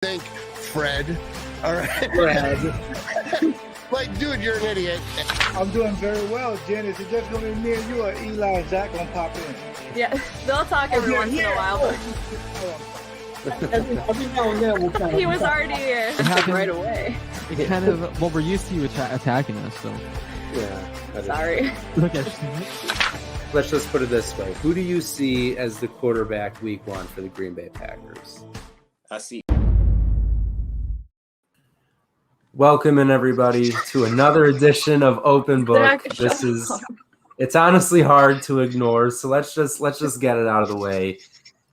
think, Fred. All right. Fred. Like, dude, you're an idiot. I'm doing very well, Jen. Is it just going to be me and you, or Eli and Zach going to pop in? Yeah, they'll talk every once in a while. Every now and then we'll kind of He was already here right away. It kind of, well, we're used to you attacking us, so. Yeah. Sorry. Look at Let's just put it this way. Who do you see as the quarterback week 1 for the Green Bay Packers? I see. Welcome in, everybody, to another edition of Open Book. It's honestly hard to ignore, so let's just get it out of the way.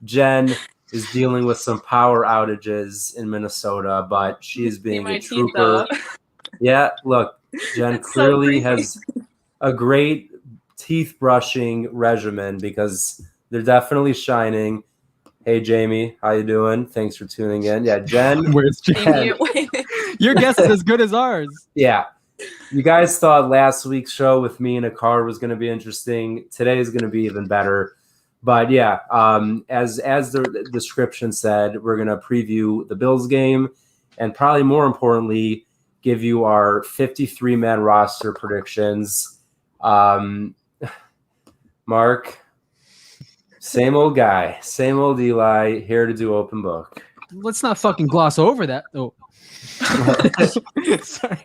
Jen is dealing with some power outages in Minnesota, but she is being a trooper. Yeah, look, Jen clearly has a great teeth brushing regimen because they're definitely shining. Hey, Jamie, how you doing? Thanks for tuning in. Yeah, Jen. Where's Jen? Your guess is as good as ours. Yeah. You guys thought last week's show with me in a car was going to be interesting. Today is going to be even better. But yeah, as the description said, we're going to preview the Bills game and probably more importantly, give you our 53-man roster predictions. Mark, same old guy, same old Eli, here to do Open Book. Let's not fucking gloss over that. Oh. Sorry.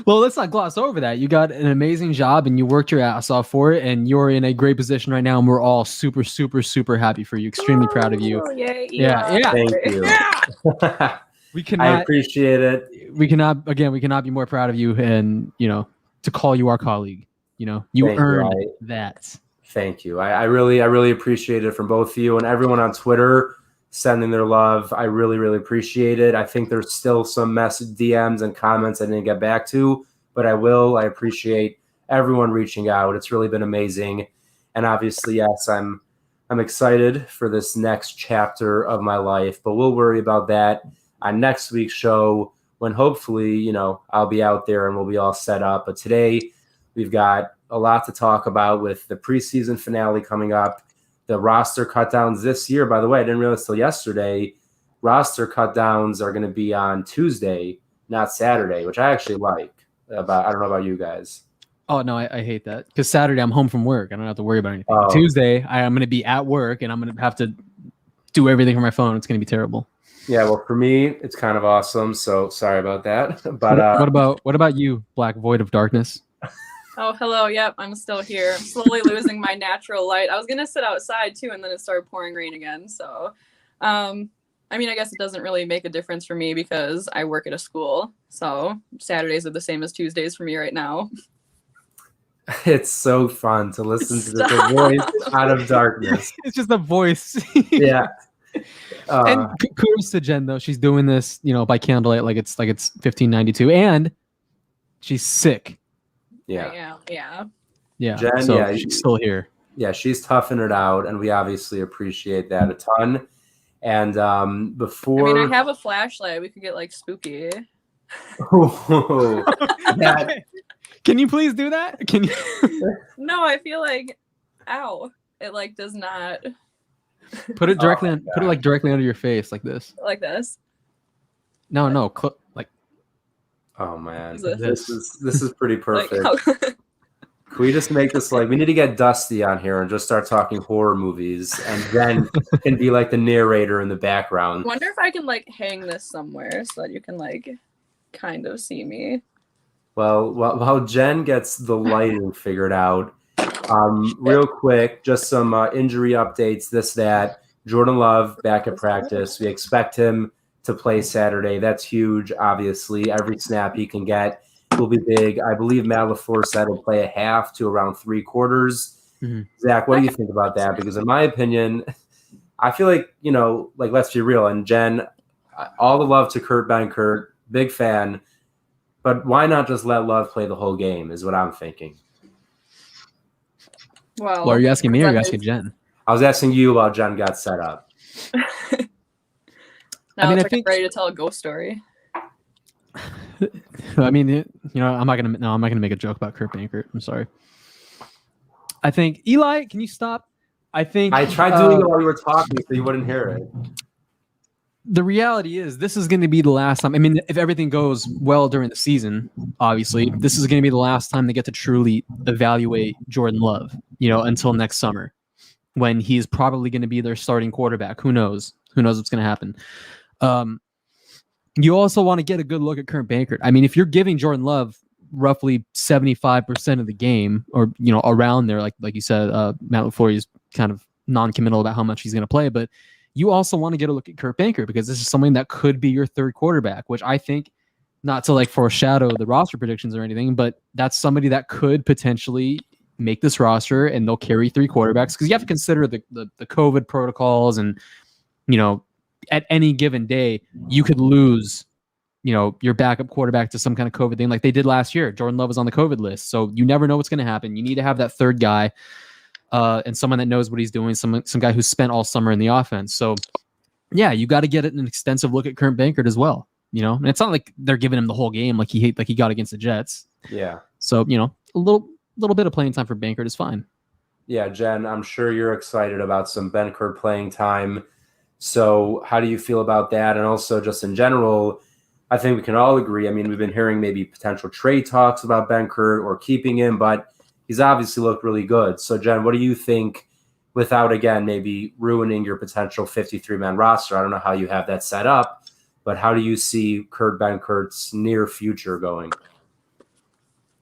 Well, let's not gloss over that. You got an amazing job and you worked your ass off for it, and you're in a great position right now, and we're all super, super, super happy for you. Extremely proud of you. Yeah. Thank you. Yeah. We cannot. I appreciate it. We cannot be more proud of you, and to call you our colleague. You earned that. Thank you. I really appreciate it from both of you and everyone on Twitter sending their love. I really, really appreciate it. I think there's still some DMs and comments I didn't get back to, but I will. I appreciate everyone reaching out. It's really been amazing. And obviously, yes, I'm excited for this next chapter of my life, but we'll worry about that on next week's show when hopefully, I'll be out there and we'll be all set up. But today we've got a lot to talk about with the preseason finale coming up. The roster cutdowns this year, by the way, I didn't realize till yesterday, roster cutdowns are going to be on Tuesday, not Saturday, which I actually like. I don't know about you guys. Oh, no, I hate that. Because Saturday I'm home from work. I don't have to worry about anything. Tuesday, I'm going to be at work, and I'm going to have to do everything from my phone. It's going to be terrible. Yeah, well, for me, it's kind of awesome, so sorry about that. But what about you, Black Void of Darkness? Oh, hello. Yep, I'm still here. I'm slowly losing my natural light. I was going to sit outside, too, and then it started pouring rain again. So, I guess it doesn't really make a difference for me because I work at a school. So Saturdays are the same as Tuesdays for me right now. It's so fun to listen to the voice out of darkness. It's just a voice. Yeah. And kudos to Jen, though. She's doing this, by candlelight like it's 1592. And she's sick. Yeah. Jen, so she's still here. Yeah, she's toughing it out, and we obviously appreciate that a ton. And before, I have a flashlight. We could get spooky. Can you please do that? Can you? No, I feel like, ow! It does not. Put it directly on. Put it directly under your face, like this. Like this. No. Oh man, this is pretty perfect. Can we just make this we need to get Dusty on here and just start talking horror movies, and then can be the narrator in the background. I wonder if I can hang this somewhere so that you can kind of see me. Well, while Jen gets the lighting figured out, real quick, just some injury updates. That Jordan Love back at practice. We expect him to play Saturday. That's huge. Obviously, every snap he can get will be big. I believe Matt LaFleur said he'll play a half to around 3 quarters. Mm-hmm. Zach, what do you think about that? Because in my opinion, I feel let's be real. And Jen, all the love to Kurt Benkert, big fan. But why not just let Love play the whole game is what I'm thinking. Well, are you asking me or are you asking Jen? I was asking you while Jen got set up. I think I'm ready to tell a ghost story. I'm not gonna make a joke about Kurt Benkert. I'm sorry. I think Eli, can you stop? I tried doing it while you were talking, so you wouldn't hear it. the reality is this is going to be the last time. I mean, if everything goes well during the season, obviously, this is going to be the last time they get to truly evaluate Jordan Love, until next summer when he's probably going to be their starting quarterback. Who knows? Who knows what's going to happen? You also want to get a good look at Kurt Bankert. I mean, if you're giving Jordan Love roughly 75% of the game, or around there, like you said, Matt LaFleur is kind of non-committal about how much he's going to play, but you also want to get a look at Kurt Bankert because this is something that could be your third quarterback, which I think, not to foreshadow the roster predictions or anything, but that's somebody that could potentially make this roster, and they'll carry three quarterbacks because you have to consider the COVID protocols, and at any given day you could lose your backup quarterback to some kind of COVID thing like they did last year. Jordan Love was on the COVID list, so you never know what's going to happen. You need to have that third guy. And someone that knows what he's doing, some guy who's spent all summer in the offense. So, yeah, you got to get an extensive look at Kurt Bankert as well. And it's not like they're giving him the whole game like he got against the Jets. Yeah. So a little bit of playing time for Bankert is fine. Yeah, Jen, I'm sure you're excited about some Bankert playing time. So, how do you feel about that? And also, just in general, I think we can all agree. I mean, we've been hearing maybe potential trade talks about Bankert or keeping him, but he's obviously looked really good. So, Jen, what do you think, without, again, maybe ruining your potential 53-man roster? I don't know how you have that set up, but how do you see Kurt Bankert's near future going?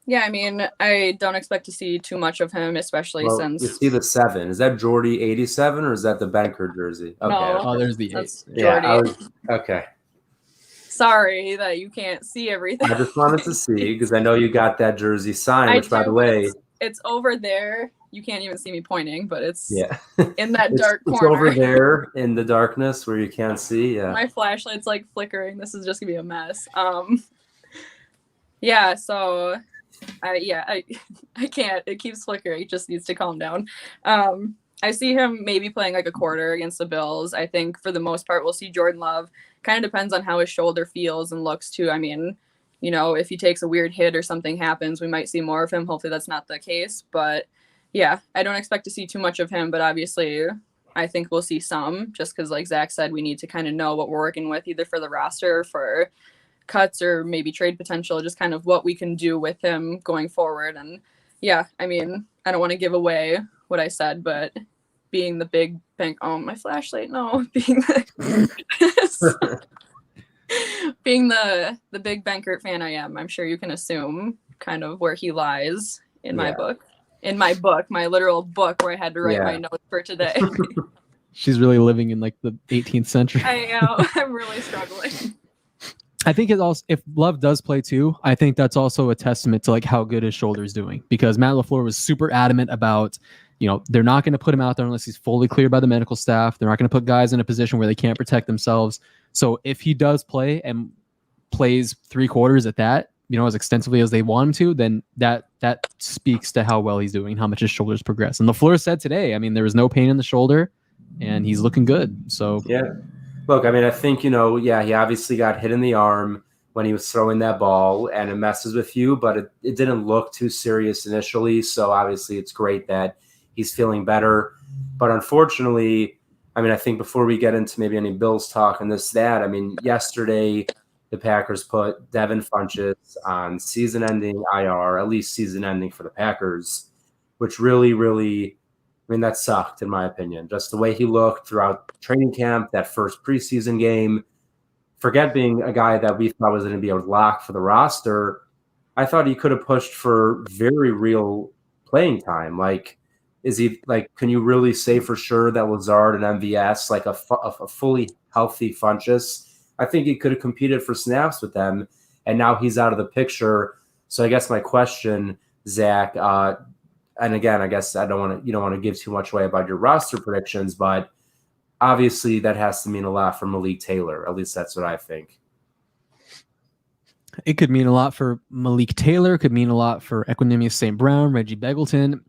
Yeah, I mean, I don't expect to see too much of him, especially since... You see the 7. Is that Jordy 87 or is that the Bankert jersey? Okay. No, oh, there's the 8. That's Jordy. Okay. Sorry that you can't see everything. I just wanted to see because I know you got that jersey signed, which, by the way... It's over there. You can't even see me pointing, but it's in that it's, dark corner. It's over there in the darkness where you can't see. Yeah. My flashlight's flickering. This is just gonna be a mess. Yeah. So, I can't. It keeps flickering. It just needs to calm down. I see him maybe playing a quarter against the Bills. I think for the most part we'll see Jordan Love. Kind of depends on how his shoulder feels and looks too. I mean, if he takes a weird hit or something happens, we might see more of him. Hopefully that's not the case. But yeah, I don't expect to see too much of him. But obviously, I think we'll see some just because, like Zach said, we need to kind of know what we're working with, either for the roster, or for cuts, or maybe trade potential, just kind of what we can do with him going forward. And yeah, I mean, I don't want to give away what I said, but being the big bank, my flashlight, no, being the big Bankert fan I am, I'm sure you can assume kind of where he lies in my book. In my book, my literal book where I had to write my notes for today. She's really living in the 18th century. I know. I'm really struggling. I think it also, if Love does play too, I think that's also a testament to how good his shoulder is doing, because Matt LaFleur was super adamant about, they're not going to put him out there unless he's fully cleared by the medical staff. They're not going to put guys in a position where they can't protect themselves. So if he does play and plays 3 quarters at that, as extensively as they want him to, then that speaks to how well he's doing, how much his shoulders progress. And LaFleur said today, I mean, there was no pain in the shoulder and he's looking good. So yeah. Look, I mean, I think, he obviously got hit in the arm when he was throwing that ball, and it messes with you, but it didn't look too serious initially. So obviously it's great that he's feeling better. But unfortunately, I mean, I think before we get into maybe any Bills talk and that, I mean, yesterday the Packers put Devin Funchess on season-ending IR, at least season-ending for the Packers, which really, really, I mean, that sucked in my opinion. Just the way he looked throughout training camp, that first preseason game. Forget being a guy that we thought was going to be a lock for the roster. I thought he could have pushed for very real playing time. Is he can you really say for sure that Lazard and MVS, a fully healthy Funchess, I think he could have competed for snaps with them, and now he's out of the picture. So I guess my question, Zach, and again, I guess you don't want to give too much away about your roster predictions, but obviously that has to mean a lot for Malik Taylor. At least that's what I think. It could mean a lot for Malik Taylor. It could mean a lot for Equanimeous St. Brown, Reggie Beggleton.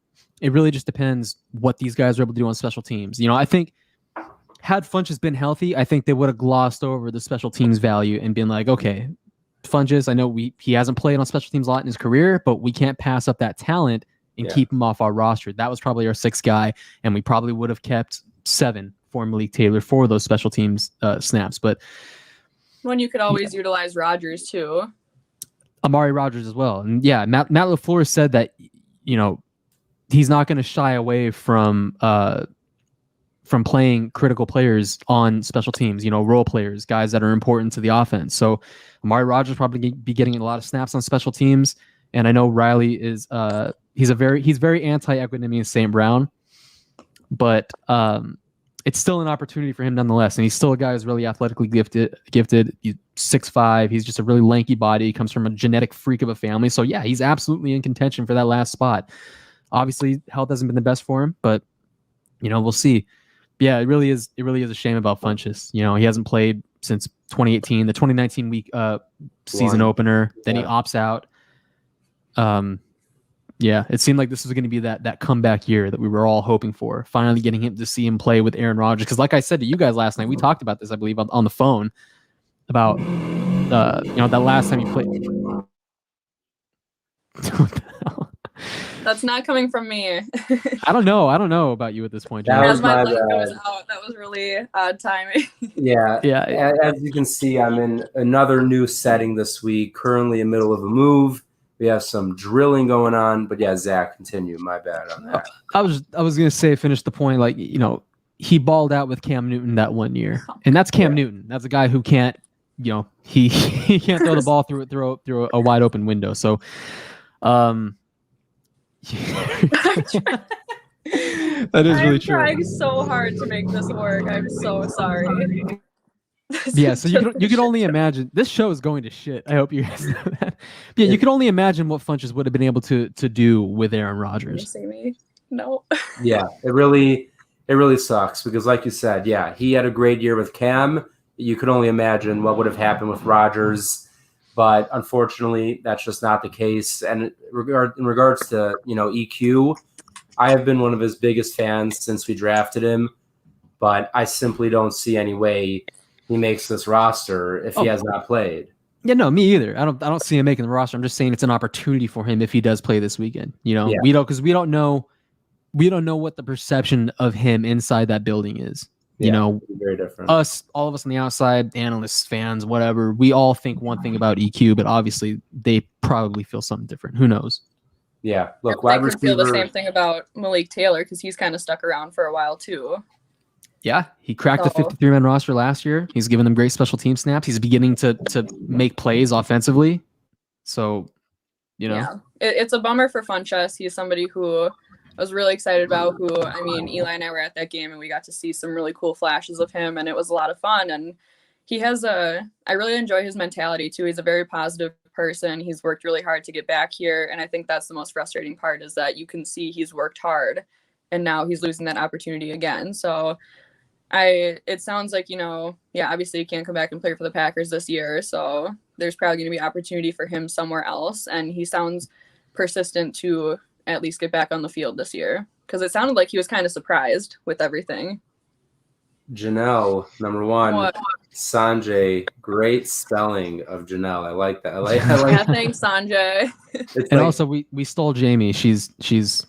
It really just depends what these guys are able to do on special teams. I think had Funchess been healthy, I think they would have glossed over the special teams value and been like, okay, Funchess, I know he hasn't played on special teams a lot in his career, but we can't pass up that talent and keep him off our roster. That was probably our 6th guy, and we probably would have kept 7 for Malik Taylor for those special teams snaps. But When you could always utilize Rodgers too. Amari Rodgers as well. And yeah, Matt LaFleur said that, he's not going to shy away from playing critical players on special teams, role players, guys that are important to the offense. So Amari Rodgers probably be getting a lot of snaps on special teams. And I know Riley is he's very anti-Equanimeous St. Brown, but it's still an opportunity for him nonetheless. And he's still a guy who's really athletically gifted. He's 6'5". He's just a really lanky body. He comes from a genetic freak of a family. So yeah, he's absolutely in contention for that last spot. Obviously, health hasn't been the best for him, but we'll see. Yeah, it really is a shame about Funchess. He hasn't played since 2018, the 2019 week season opener. Then he opts out. Yeah, it seemed like this was going to be that comeback year that we were all hoping for. Finally getting him to see him play with Aaron Rodgers. Because like I said to you guys last night, we talked about this, I believe, on the phone about that last time he played. What the hell? That's not coming from me. I don't know about you at this point, John. That was As my my leg bad. goes out, that was really odd timing. Yeah. Yeah. As you can see, I'm in another new setting this week, currently in the middle of a move. We have some drilling going on, but yeah, Zach, continue. My bad on that. I was going to say, finish the point. Like, he balled out with Cam Newton that one year, and that's Cam Newton. That's a guy who can't, he can't throw the ball through a wide open window. So, that is really I'm true. trying so hard to make this work. I'm so sorry. Yeah, so you can only imagine. This show is going to shit. I hope you guys know that. Yeah, you can only imagine what Funchess would have been able to do with Aaron You Rodgers. see me? No. Yeah, it really sucks because, like you said, yeah, he had a great year with Cam. You could only imagine what would have happened with Rodgers, but unfortunately, that's just not the case. And in regards to EQ, I have been one of his biggest fans since we drafted him, but I simply don't see any way he makes this roster if he has not played. Yeah, no, me either. I don't see him making the roster. I'm just saying it's an opportunity for him if he does play this weekend. We don't know what the perception of him inside that building is. Very different. All of us on the outside, analysts, fans, whatever, we all think one thing about EQ, but obviously they probably feel something different. Who knows? Yeah, look, I wide could feel the receiver. same thing about Malik Taylor because he's kind of stuck around for a while too. Yeah, he cracked the 53-man roster last year. He's given them great special team snaps. He's beginning to make plays offensively. So, Yeah, it's a bummer for Funchess. He's somebody who I was really excited about. Eli and I were at that game and we got to see some really cool flashes of him, and it was a lot of fun. And I really enjoy his mentality too. He's a very positive person. He's worked really hard to get back here, and I think that's the most frustrating part is that you can see he's worked hard, and now he's losing that opportunity again. So. It sounds like, obviously he can't come back and play for the Packers this year. So there's probably going to be opportunity for him somewhere else. And he sounds persistent to at least get back on the field this year because it sounded like he was kind of surprised with everything. Janelle, number one. What? Sanjay, great spelling of Janelle. I like that. I like Yeah, thanks, Sanjay. and also we stole Jamie. She's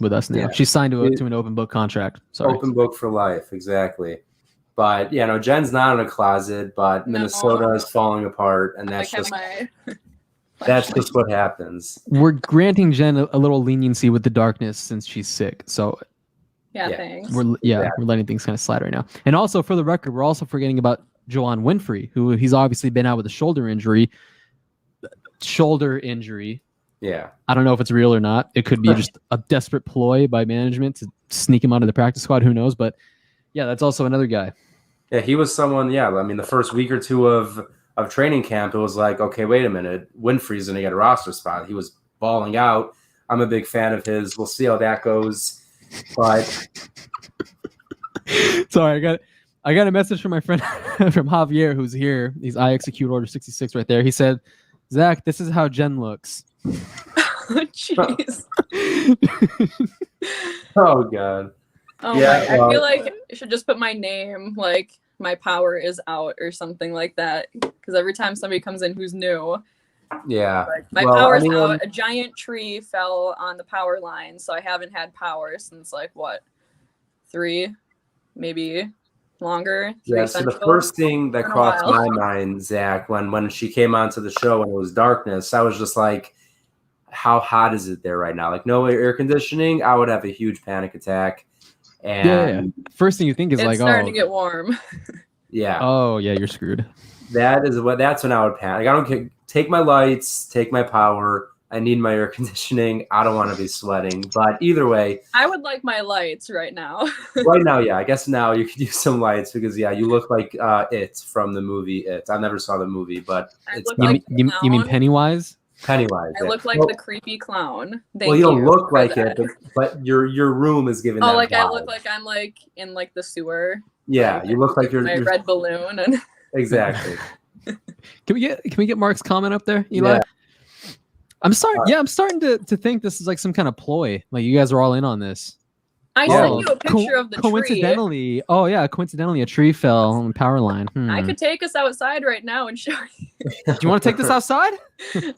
with us now. Yeah. She's signed to an open book contract. Sorry. Open book for life, exactly. But Jen's not in a closet, but Minnesota is falling apart, and that's just what happens. We're granting Jen a little leniency with the darkness since she's sick. So thanks. we're letting things kind of slide right now. And also for the record, we're also forgetting about Juwan Winfrey, who he's obviously been out with a shoulder injury. Yeah. I don't know if it's real or not. It could be just a desperate ploy by management to sneak him out of the practice squad. Who knows? But yeah, that's also another guy. Yeah, he was someone, the first week or two of training camp, it was like, okay, wait a minute, Winfrey's going to get a roster spot. He was balling out. I'm a big fan of his. We'll see how that goes. But sorry, I got a message from my friend from Javier, who's here. He's I execute order 66 right there. He said, Zach, this is how Jen looks. Jeez. Oh, God. Oh Yeah, I feel like I should just put my name, like my power is out or something like that. Because every time somebody comes in who's new, yeah, my power's out. A giant tree fell on the power line, so I haven't had power since 3, maybe longer. Yeah, Three so the Central. first thing that Been a crossed while. my mind, Zach, when she came onto the show and it was darkness, I was just like, how hot is it there right now? Like no air conditioning, I would have a huge panic attack. And First thing you think is It's like, starting oh, to get warm. yeah, oh yeah, you're screwed. that's when I would panic. I don't care. Take my lights, take my power. I need my air conditioning. I don't want to be sweating. But either way, I would like my lights right now. right now, yeah, I guess now you could use some lights because yeah, you look like It from the movie It. I never saw the movie, but I it's look about like You mean clown. Pennywise? Pennywise. I Yeah. look like Well, the creepy clown. well, Thank you don't look for like that. it, but your room is giving Oh, that like I vibe. look like I'm like in like the sewer. Yeah, Like, you look like with my you're red balloon and exactly. Can we get Mark's comment up there, Eli? Yeah. I'm starting to think this is like some kind of ploy. Like you guys are all in on this. I Oh, sent you a picture of the tree. Coincidentally, a tree fell on the power line. I could take us outside right now and show you. Do you want to take this outside?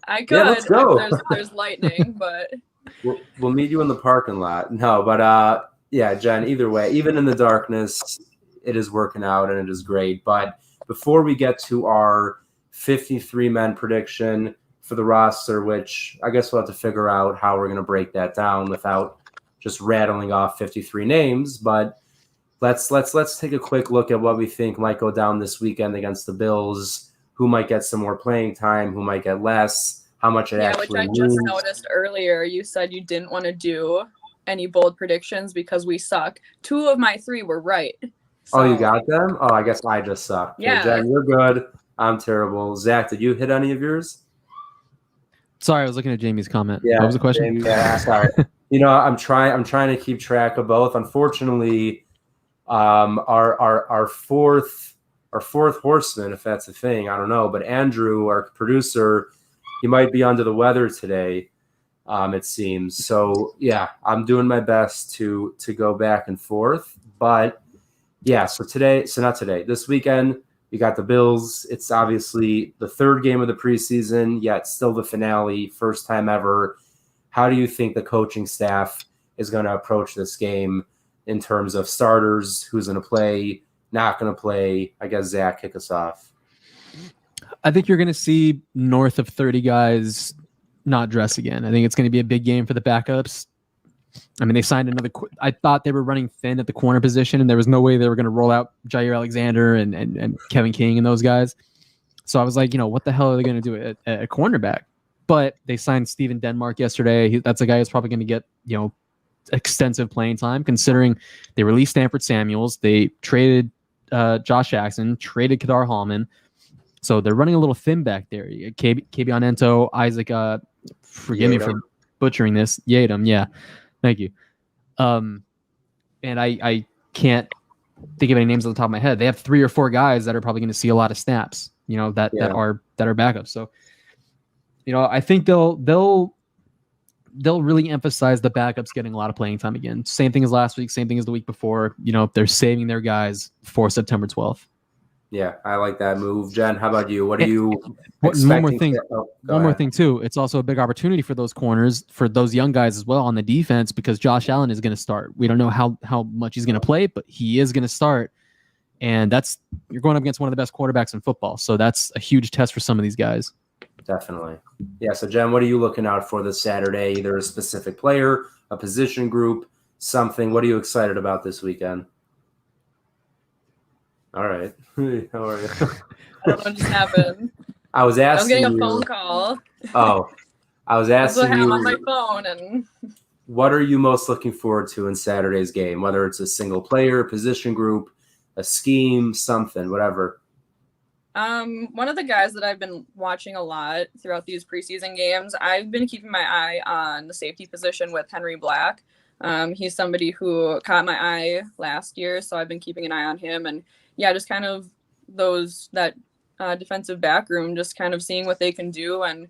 I could. Yeah, let's go. There's lightning, but We'll meet you in the parking lot. No, but yeah, Jen. Either way, even in the darkness, it is working out and it is great. But before we get to our 53 men prediction for the roster, which I guess we'll have to figure out how we're going to break that down without just rattling off 53 names. But let's take a quick look at what we think might go down this weekend against the Bills. Who might get some more playing time? Who might get less? How much it which actually I means. just noticed earlier. You said you didn't want to do any bold predictions because we suck. 2 of my 3 were right. Oh, you So, got them? Oh, I guess I just suck. Okay, Yeah. Jen, you're good. I'm terrible. Zach, did you hit any of yours? Sorry, I was looking at Jamie's comment. Yeah. What was the question? Jamie, yeah, sorry. I'm trying to keep track of both. Unfortunately, our fourth horseman, if that's a thing, I don't know. But Andrew, our producer, he might be under the weather today. It seems. So yeah, I'm doing my best to go back and forth. But yeah, this weekend we got the Bills. It's obviously the 3rd game of the preseason, yet still the finale, first time ever. How do you think the coaching staff is going to approach this game in terms of starters, who's going to play, not going to play? I guess Zach, kick us off. I think you're going to see north of 30 guys not dress again. I think it's going to be a big game for the backups. I mean, they signed another. I thought they were running thin at the corner position, and there was no way they were going to roll out Jair Alexander and Kevin King and those guys. So I was like, what the hell are they going to do at cornerback? But they signed Steven Denmark yesterday. That's a guy who's probably going to get extensive playing time, considering they released Stanford Samuels, they traded Josh Jackson, traded Kadar Hallman. So they're running a little thin back there. Kabion Ento, Isaac, forgive me for butchering this. Yadam, yeah. Thank you. And I can't think of any names on the top of my head. They have 3 or 4 guys that are probably going to see a lot of snaps, that are backups. So, I think they'll really emphasize the backups getting a lot of playing time again. Same thing as last week, same thing as the week before. They're saving their guys for September 12th. Yeah, I like that move. Jen, how about you? What are you One more expecting? thing. One more thing too. It's also a big opportunity for those corners, for those young guys as well on the defense, because Josh Allen is going to start. We don't know how much he's going to play, but he is going to start. And you're going up against one of the best quarterbacks in football. So that's a huge test for some of these guys. Definitely. Yeah. So Jen, what are you looking out for this Saturday? Either a specific player, a position group, something. What are you excited about this weekend? All right. How are you? I don't know what just happened. I was asking. I was getting a phone call. Oh, I was asking I'm you. on my phone and. What are you most looking forward to in Saturday's game? Whether it's a single player, position group, a scheme, something, whatever. One of the guys that I've been watching a lot throughout these preseason games, I've been keeping my eye on the safety position with Henry Black. He's somebody who caught my eye last year, so I've been keeping an eye on him. And yeah, just kind of that defensive back room, just kind of seeing what they can do. And,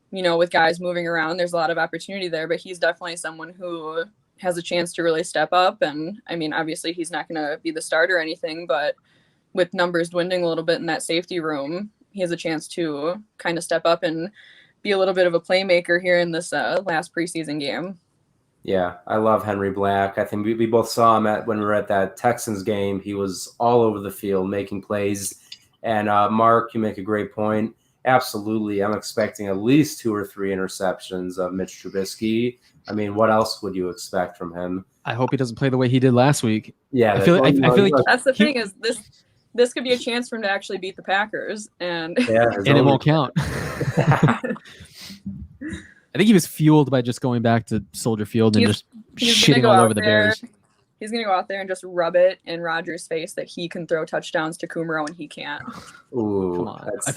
with guys moving around, there's a lot of opportunity there, but he's definitely someone who has a chance to really step up. And I mean, obviously he's not going to be the starter or anything, but with numbers dwindling a little bit in that safety room, he has a chance to kind of step up and be a little bit of a playmaker here in this last preseason game. Yeah, I love Henry Black. I think we both saw him when we were at that Texans game. He was all over the field making plays. And Mark, you make a great point. Absolutely. I'm expecting at least 2 or 3 interceptions of Mitch Trubisky. I mean, what else would you expect from him? I hope he doesn't play the way he did last week. Yeah, I feel like that's the thing is this could be a chance for him to actually beat the Packers, and it won't count. I think he was fueled by just going back to Soldier Field and just shitting all over the Bears. He's going to go out there and just rub it in Rodgers' face that he can throw touchdowns to Kumaro and he can't. Ooh, come on! I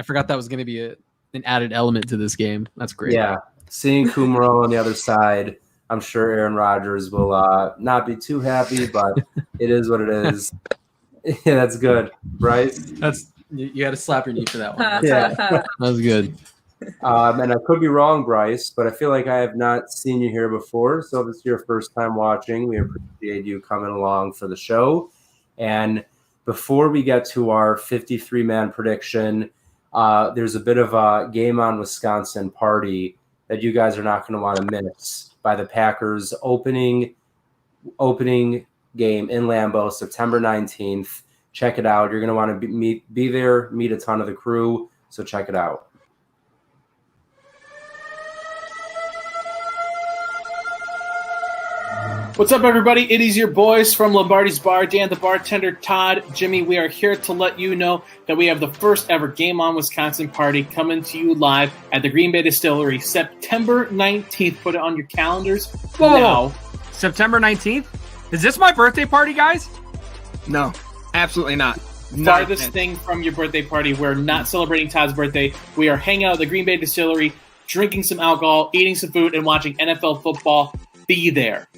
forgot that was going to be an added element to this game. That's great. Yeah, seeing Kumaro on the other side, I'm sure Aaron Rodgers will not be too happy, but it is what it is. Yeah, that's good, Bryce. You got to slap your knee for that one. Yeah, that was good. And I could be wrong, Bryce, but I feel like I have not seen you here before. So if it's your first time watching, we appreciate you coming along for the show. And before we get to our 53-man prediction, there's a bit of a Game on Wisconsin party that you guys are not going to want to miss by the Packers opening game in Lambeau, September 19th. Check it out. You're going to want to be there, meet a ton of the crew. So check it out. What's up, everybody? It is your boys from Lombardi's Bar, Dan the bartender, Todd, Jimmy. We are here to let you know that we have the first ever Game On Wisconsin party coming to you live at the Green Bay Distillery, September 19th. Put it on your calendars now. September 19th? Is this my birthday party, guys? No, absolutely not. Farthest thing from your birthday party. We're not celebrating Todd's birthday. We are hanging out at the Green Bay Distillery, drinking some alcohol, eating some food, and watching NFL football. Be there.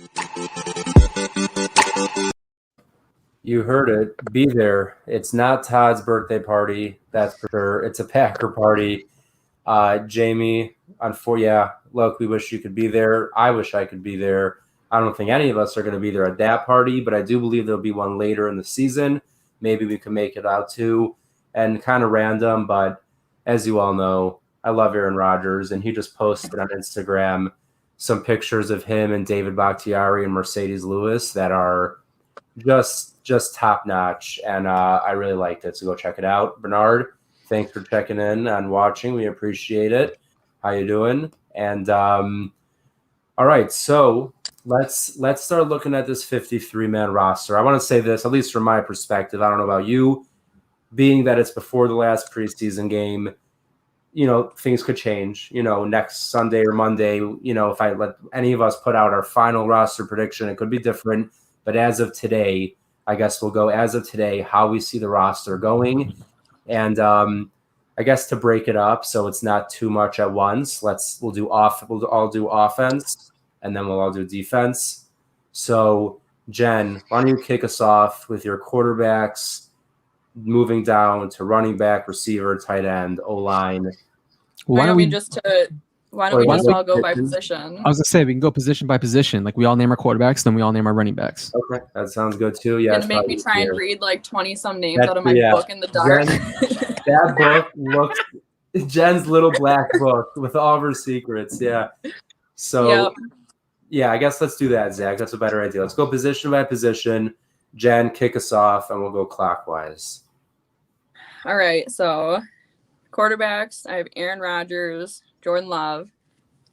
You heard it. Be there. It's not Todd's birthday party, that's for sure. It's a Packer party. Jamie, look, we wish you could be there. I wish I could be there. I don't think any of us are going to be there at that party, but I do believe there'll be one later in the season. Maybe we can make it out too. And kind of random, but as you all know, I love Aaron Rodgers, and he just posted on Instagram some pictures of him and David Bakhtiari and Mercedes Lewis that are just top notch, and I really liked it. So go check it out. Bernard, thanks for checking in and watching. We appreciate it. How you doing? And all right, so let's start looking at this 53-man roster. I want to say this, at least from my perspective. I don't know about you, being that it's before the last preseason game. Things could change, next Sunday or Monday, if I let any of us put out our final roster prediction, it could be different. But as of today, I guess we'll go as of today, how we see the roster going. And I guess to break it up so it's not too much at once, we'll all do offense, and then we'll all do defense. So Jen, why don't you kick us off with your quarterbacks, moving down to running back, receiver, tight end, O-line. Why don't we just all go by position? I was gonna say we can go position by position. Like we all name our quarterbacks, then we all name our running backs. Okay, that sounds good too. Yeah, and make me try and read like 20 some names out of my book in the dark. That book looks Jen's little black book with all of her secrets. Yeah. So yeah, I guess let's do that, Zach. That's a better idea. Let's go position by position. Jen, kick us off, and we'll go clockwise. All right, so quarterbacks, I have Aaron Rodgers, Jordan Love,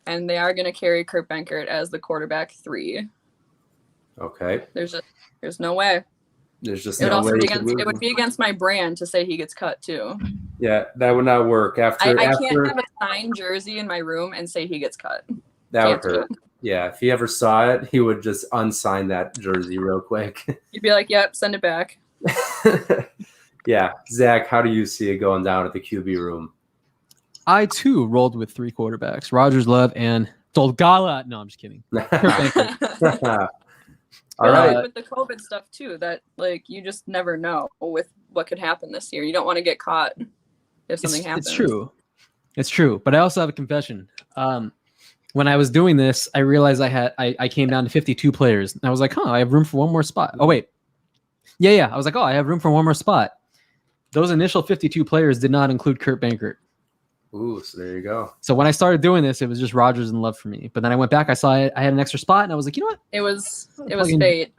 and they are going to carry Kurt Benkert as the quarterback 3. Okay. There's no way. There's just it no way. It would be against my brand to say he gets cut too. Yeah, that would not work. I can't have a signed jersey in my room and say he gets cut. That would hurt. Yeah, if he ever saw it, he would just unsign that jersey real quick. You'd be like, yep, send it back. Yeah. Zach, how do you see it going down at the QB room? I, too, rolled with 3 quarterbacks, Rodgers, Love, and Dolgala. No, I'm just kidding. All right. With the COVID stuff, too, that, you just never know with what could happen this year. You don't want to get caught if something happens. It's true. But I also have a confession. When I was doing this, I realized I came down to 52 players. And I was like, I have room for one more spot. Oh, wait. Yeah. I was like, I have room for one more spot. Those initial 52 players did not include Kurt Benkert. Ooh, so there you go. So when I started doing this, it was just Rodgers and Love for me. But then I went back, I saw it, I had an extra spot, and I was like, you know what? It was Fucking- fate.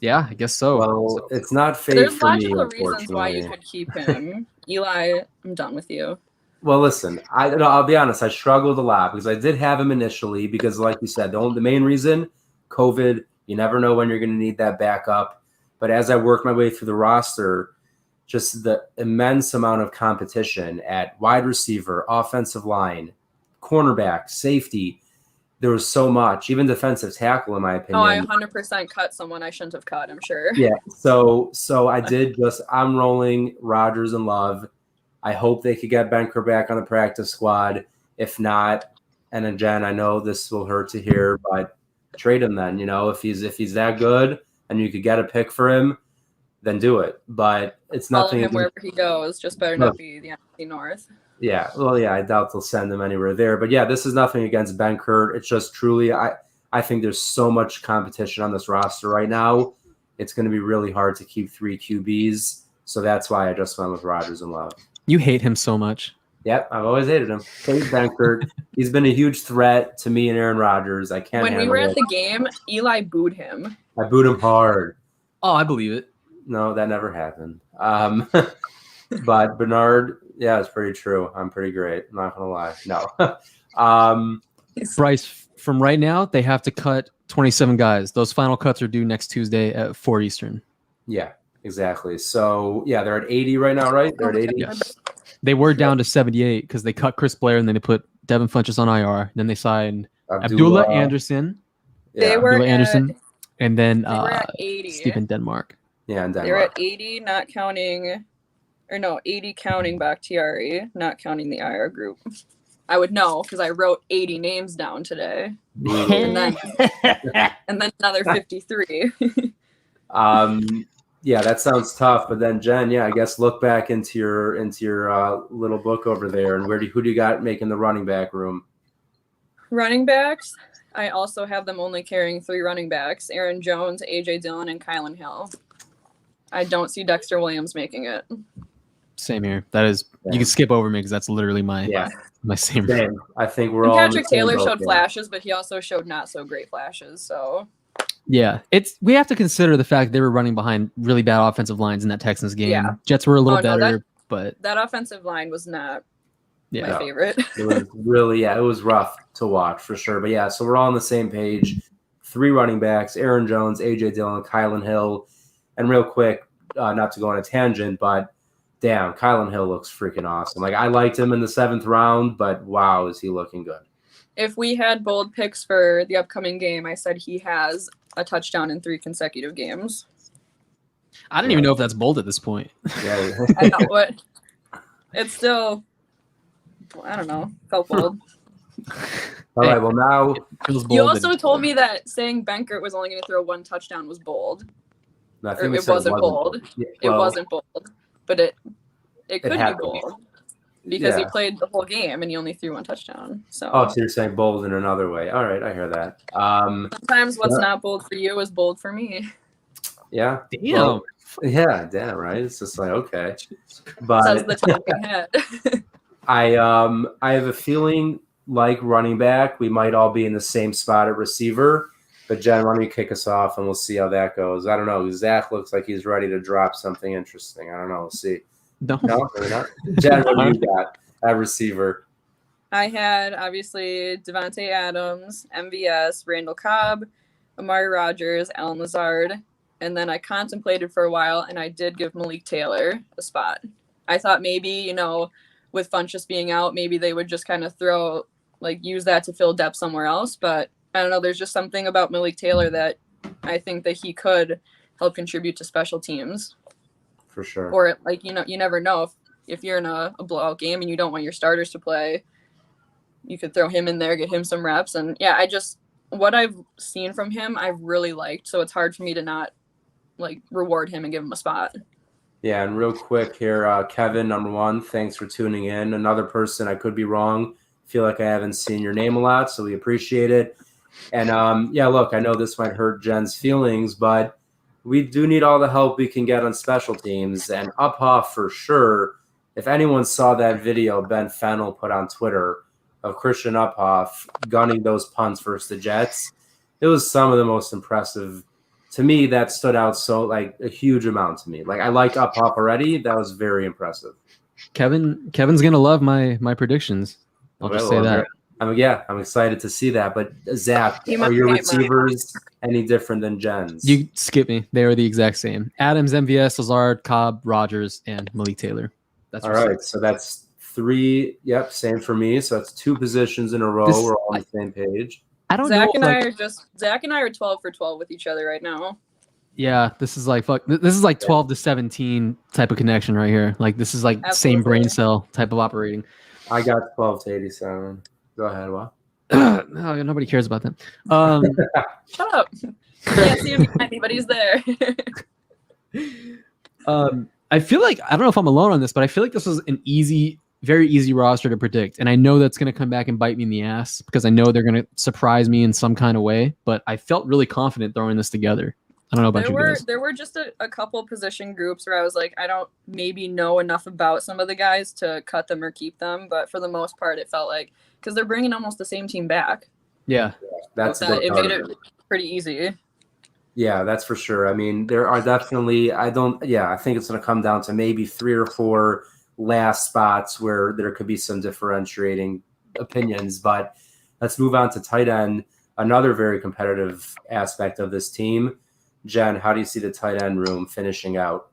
Yeah, I guess so. Well, it's not fate There's for me, logical reasons why you unfortunately. could keep him. Eli, I'm done with you. Well, listen, I'll be honest. I struggled a lot because I did have him initially because, like you said, the main reason, COVID. You never know when you're going to need that backup. But as I worked my way through the roster, just the immense amount of competition at wide receiver, offensive line, cornerback, safety. There was so much, even defensive tackle, in my opinion. Oh, I 100% cut someone I shouldn't have cut, I'm sure. Yeah. So I did I'm rolling Rodgers and Love. I hope they could get Benker back on the practice squad. If not, and again, I know this will hurt to hear, but trade him then. If he's that good and you could get a pick for him, then do it. But it's Follow nothing. him wherever he goes. Just better not be the NFC North. Yeah. Well, yeah, I doubt they'll send him anywhere there. But yeah, this is nothing against Benker. It's just truly, I think there's so much competition on this roster right now. It's going to be really hard to keep 3 QBs. So that's why I just went with Rodgers and Love. You hate him so much. Yep, I've always hated him. Hate Benker. He's been a huge threat to me and Aaron Rodgers. I can't. When we were at the game, Eli booed him. I booed him hard. Oh, I believe it. No, that never happened. But Bernard, yeah, it's pretty true. I'm pretty great. I'm not gonna lie. No. Bryce, from right now, they have to cut 27 guys. Those final cuts are due next Tuesday at 4 Eastern. Yeah, exactly. So yeah, they're at 80 right now, right? They're at 80. Yes. They were down to 78 because they cut Chris Blair and then they put Devin Funchess on IR. Then they signed Abdullah Anderson. Yeah. They were Abdullah at, Anderson, and then they were at 80. Stephen Denmark. Yeah, and They were at 80, not counting, or no, 80 counting Bakhtiari, not counting the IR group. I would know because I wrote 80 names down today, and then another 53. Yeah, that sounds tough. But then Jen, yeah, I guess look back into your little book over there, and who do you got making the running back room? Running backs, I also have them only carrying 3 running backs: Aaron Jones, AJ Dillon, and Kylan Hill. I don't see Dexter Williams making it. Same here. That is, you can skip over me because that's literally my same. Same. I think we're And all. Patrick Taylor showed flashes, but he also showed not so great flashes. So yeah, we have to consider the fact they were running behind really bad offensive lines in that Texans game. Yeah. Jets were a little no, better, but that offensive line was not yeah, my favorite. It was really, it was rough to watch for sure. But yeah, so we're all on the same page. 3 running backs: Aaron Jones, AJ Dillon, Kylan Hill. And real quick, not to go on a tangent, but damn, Kylan Hill looks freaking awesome. Like, I liked him in the 7th round, but wow, is he looking good. If we had bold picks for the upcoming game, I said he has a touchdown in 3 consecutive games. I don't even know if that's bold at this point. Yeah. I know what. It's still, I don't know, felt bold. All right, well, now Feels bold You and- also told me that saying Benkert was only going to throw 1 touchdown was bold. I Or think we it said wasn't bold. Yeah, It well, wasn't bold, but it could be happened. bold because he yeah. played the whole game and he only threw 1 touchdown. So Oh, so you're saying bold in another way. All right, I hear that. sometimes what's not bold for you is bold for me. Yeah. Damn. Well, yeah, damn, right? It's just like, okay. Says But the talking head. I have a feeling like running back, we might all be in the same spot at receiver. But Jen, why don't you kick us off and we'll see how that goes. I don't know. Zach looks like he's ready to drop something interesting. I don't know. We'll see. No. No, really not. Jen, what do you got at receiver? I had obviously Devontae Adams, MVS, Randall Cobb, Amari Rogers, Alan Lazard, and then I contemplated for a while and I did give Malik Taylor a spot. I thought maybe, with Funchess being out, maybe they would just kind of use that to fill depth somewhere else. But I don't know, there's just something about Malik Taylor that I think that he could help contribute to special teams. For sure. Or you never know if you're in a blowout game and you don't want your starters to play, you could throw him in there, get him some reps. And yeah, what I've seen from him, I've really liked. So it's hard for me to not reward him and give him a spot. Yeah, and real quick here, Kevin, number 1, thanks for tuning in. Another person, I could be wrong. Feel like I haven't seen your name a lot, so we appreciate it. And yeah, look, I know this might hurt Jen's feelings, but we do need all the help we can get on special teams. And Uphoff, for sure, if anyone saw that video Ben Fennell put on Twitter of Christian Uphoff gunning those punts versus the Jets, it was some of the most impressive. To me, that stood out so like a huge amount to me. Like I like Uphoff already. That was very impressive. Kevin's gonna love my predictions. I'll just say that. I'm excited to see that. But Zach, You are might your hate receivers any different than Jen's? You skip me. They were the exact same. Adams, MVS, Lazard, Cobb, Rogers, and Malik Taylor. That's all right. So that's 3. Yep, same for me. So that's 2 positions in a row. We're all on the same page. I don't Zach know. and Zach and I are 12 for 12 with each other right now. Yeah, this is like 12 to 17 type of connection right here. Like this is like same brain cell type of operating. I got 12 to 87. Go ahead, what? No, nobody cares about that. Shut up. Can't see him behind me, but he's there. I feel like I don't know if I'm alone on this, but I feel like this was an very easy roster to predict, and I know that's going to come back and bite me in the ass because I know they're going to surprise me in some kind of way. But I felt really confident throwing this together. I don't know about you guys. There were just a couple position groups where I was like, I don't maybe know enough about some of the guys to cut them or keep them, but for the most part, it felt like because they're bringing almost the same team back. Yeah, it made it pretty easy. Yeah, that's for sure. I mean, there are definitely. I think it's going to come down to maybe 3 or 4 last spots where there could be some differentiating opinions. But let's move on to tight end. Another very competitive aspect of this team. Jen, how do you see the tight end room finishing out?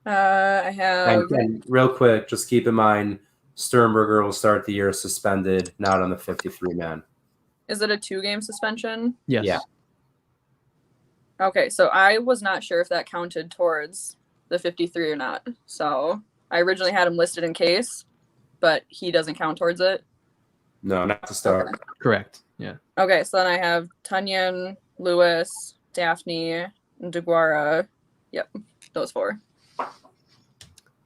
I have. And real quick, just keep in mind, Sternberger will start the year suspended, not on the 53-man. Is it a 2-game suspension? Yes. Yeah. Okay, so I was not sure if that counted towards the 53 or not. So I originally had him listed in case, but he doesn't count towards it. No, not to start. Okay. Correct. Yeah. Okay, so then I have Tunyon, Lewis, Daphne, and DeGuara. Yep, those 4.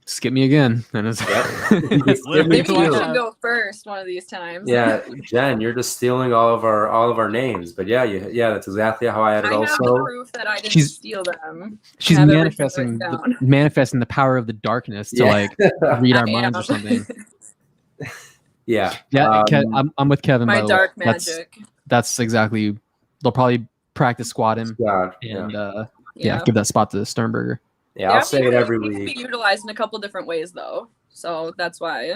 Skip me again. And it's Maybe you should go first one of these times. Yeah, Jen, you're just stealing all of our names. But yeah, that's exactly how I had it. I also, have proof that I didn't steal them. She's manifesting the power of the darkness to like read our minds or something. Yeah. I'm with Kevin. My by dark the way. magic. That's exactly. They'll probably practice squat him and give that spot to Sternberger. Yeah, I'll say it every week. week. It can be utilized in a couple different ways, though. So that's why.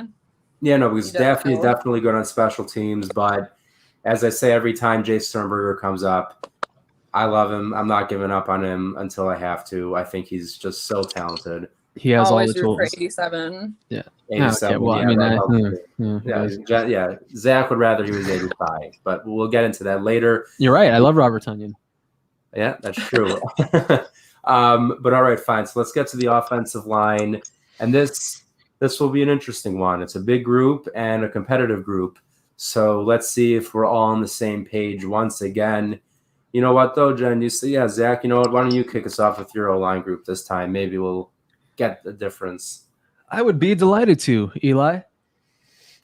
Yeah, no, because Daphne is definitely good on special teams. But as I say every time Jay Sternberger comes up, I love him. I'm not giving up on him until I have to. I think he's just so talented. He has always all the tools. For 87. Yeah. 87. Okay, well, Zach would rather he was 85, but we'll get into that later. You're right. I love Robert Tunyon. Yeah, that's true. But all right, fine. So let's get to the offensive line. And this will be an interesting one. It's a big group and a competitive group. So let's see if we're all on the same page once again. You know what, though, Jen? You say, yeah, Zach, you know what? Why don't you kick us off with your O-line group this time? Maybe we'll get the difference. I would be delighted to, Eli.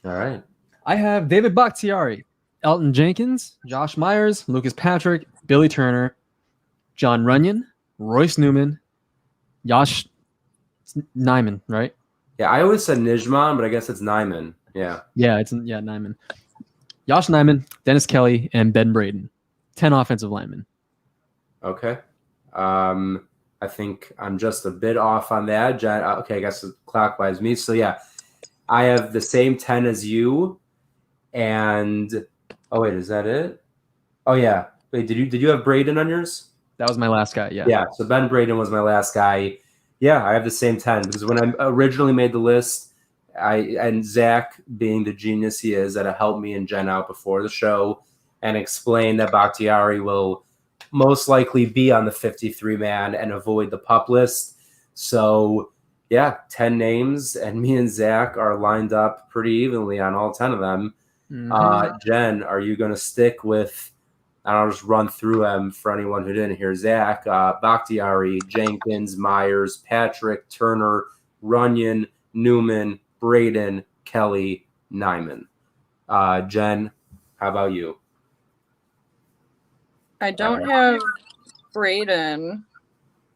All right. I have David Bakhtiari, Elton Jenkins, Josh Myers, Lucas Patrick, Billy Turner, John Runyon, Royce Newman, Josh Nyman, right? Yeah, I always said Nijman, but I guess it's Nyman. Yeah. Yeah, Nyman. Josh Nyman, Dennis Kelly, and Ben Braden. 10 offensive linemen. Okay. I think I'm just a bit off on that. Okay, I guess it's clockwise me. So, yeah, I have the same 10 as you. And, oh, wait, is that it? Oh, yeah. Wait, did you have Braden on yours? That was my last guy, yeah. Yeah, so Ben Braden was my last guy. Yeah, I have the same 10 because when I originally made the list, and Zach, being the genius he is, that helped me and Jen out before the show and explained that Bakhtiari will most likely be on the 53-man and avoid the pup list. So, yeah, 10 names, and me and Zach are lined up pretty evenly on all 10 of them. Mm-hmm. Jen, are you going to stick with, and I'll just run through them for anyone who didn't hear Zach, Bakhtiari, Jenkins, Myers, Patrick, Turner, Runyon, Newman, Braden, Kelly, Nyman. Jen, how about you? I don't have Braden.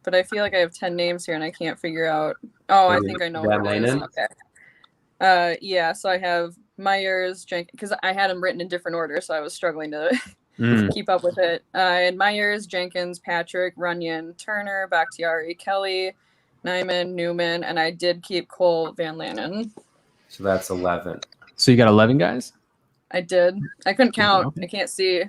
but I feel like I have 10 names here and I can't figure out. Oh, I think I know Van what it is. Lanen? Okay. Yeah, so I have Myers, because I had them written in different order, so I was struggling to keep up with it. And Myers, Jenkins, Patrick, Runyon, Turner, Bakhtiari, Kelly, Nyman, Newman, and I did keep Cole Van Lanen. So that's 11. So you got 11 guys? I did. I couldn't count. Okay. I can't see.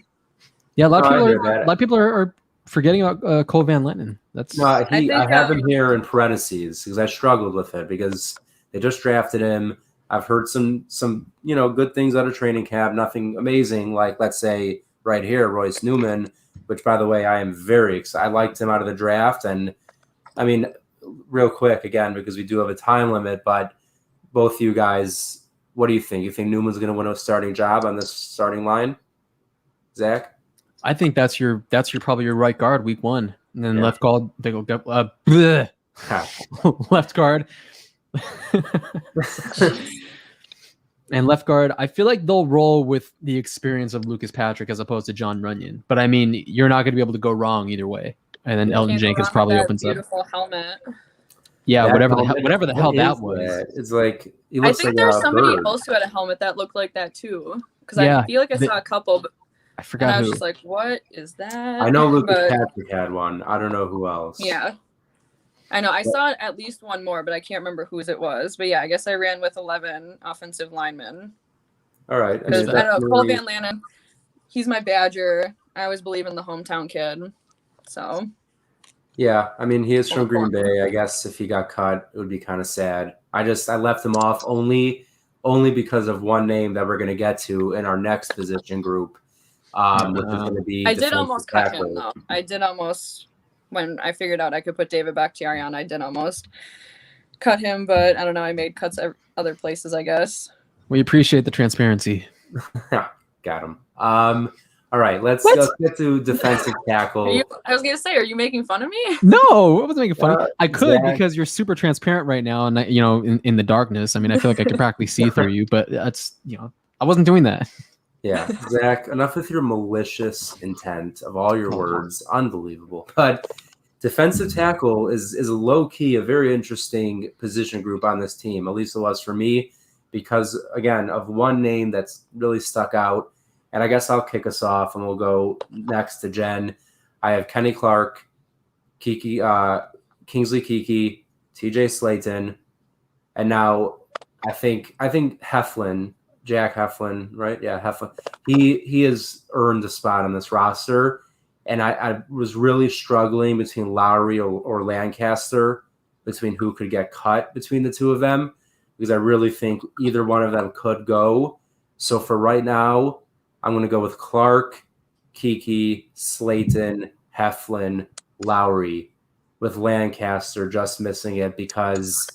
Yeah, a lot No, I hear of that. people are forgetting about Cole Van Lennon. That's No, I think, have him here in parentheses because I struggled with it because they just drafted him. I've heard some good things out of training camp. Nothing amazing, like let's say right here, Royce Newman, which by the way I am very excited. I liked him out of the draft, and I mean, real quick again because we do have a time limit, but both you guys, what do you think? You think Newman's going to win a starting job on this starting line, Zach? I think that's your probably your right guard week 1, and then left guard they go left guard. And left guard, I feel like they'll roll with the experience of Lucas Patrick as opposed to John Runyon. But I mean, you're not going to be able to go wrong either way. And then Elton Jenkins probably opens up. Beautiful helmet. Yeah, That whatever helmet, the hell what that is was. that? It's like he I looks think like there's a somebody bird. else who had a helmet that looked like that too. Because Yeah, I feel like I saw a couple, but I and forgot I was who. just like, "What is that?" I know Lucas But, Patrick had one. I don't know who else. yeah, I know. I saw at least one more, but I can't remember whose it was. But yeah, I guess I ran with 11 offensive linemen. All right. I Because mean, I don't know, Cole definitely- Van Lanen, he's my Badger. I always believe in the hometown kid. So Yeah, I mean, he is from Green Bay. I guess if he got cut, it would be kind of sad. I left him off only because of one name that we're going to get to in our next position group, which is going to be. I did defensive almost cut tackle. him though. I did almost, when I figured out I could put David Bakhtiari on, I did almost cut him, but I don't know. I made cuts other places, I guess. We appreciate the transparency. Got him. All right, let's get to defensive tackle. I was gonna say, are you making fun of me? No, I wasn't making fun. I could Zach. because you're super transparent right now, and in the darkness. I mean, I feel like I could practically see through you, but that's I wasn't doing that. Yeah, Zach, enough with your malicious intent of all your words. Unbelievable. But defensive tackle is a low-key, a very interesting position group on this team. At least it was for me because, again, of one name that's really stuck out. And I guess I'll kick us off, and we'll go next to Jen. I have Kenny Clark, Kingsley Kiki, TJ Slayton, and now I think Heflin, Jack Heflin, right? Yeah, Heflin. He has earned a spot on this roster, and I was really struggling between Lowry or Lancaster, between who could get cut between the two of them, because I really think either one of them could go. So for right now, I'm going to go with Clark, Kiki, Slayton, Heflin, Lowry, with Lancaster just missing it because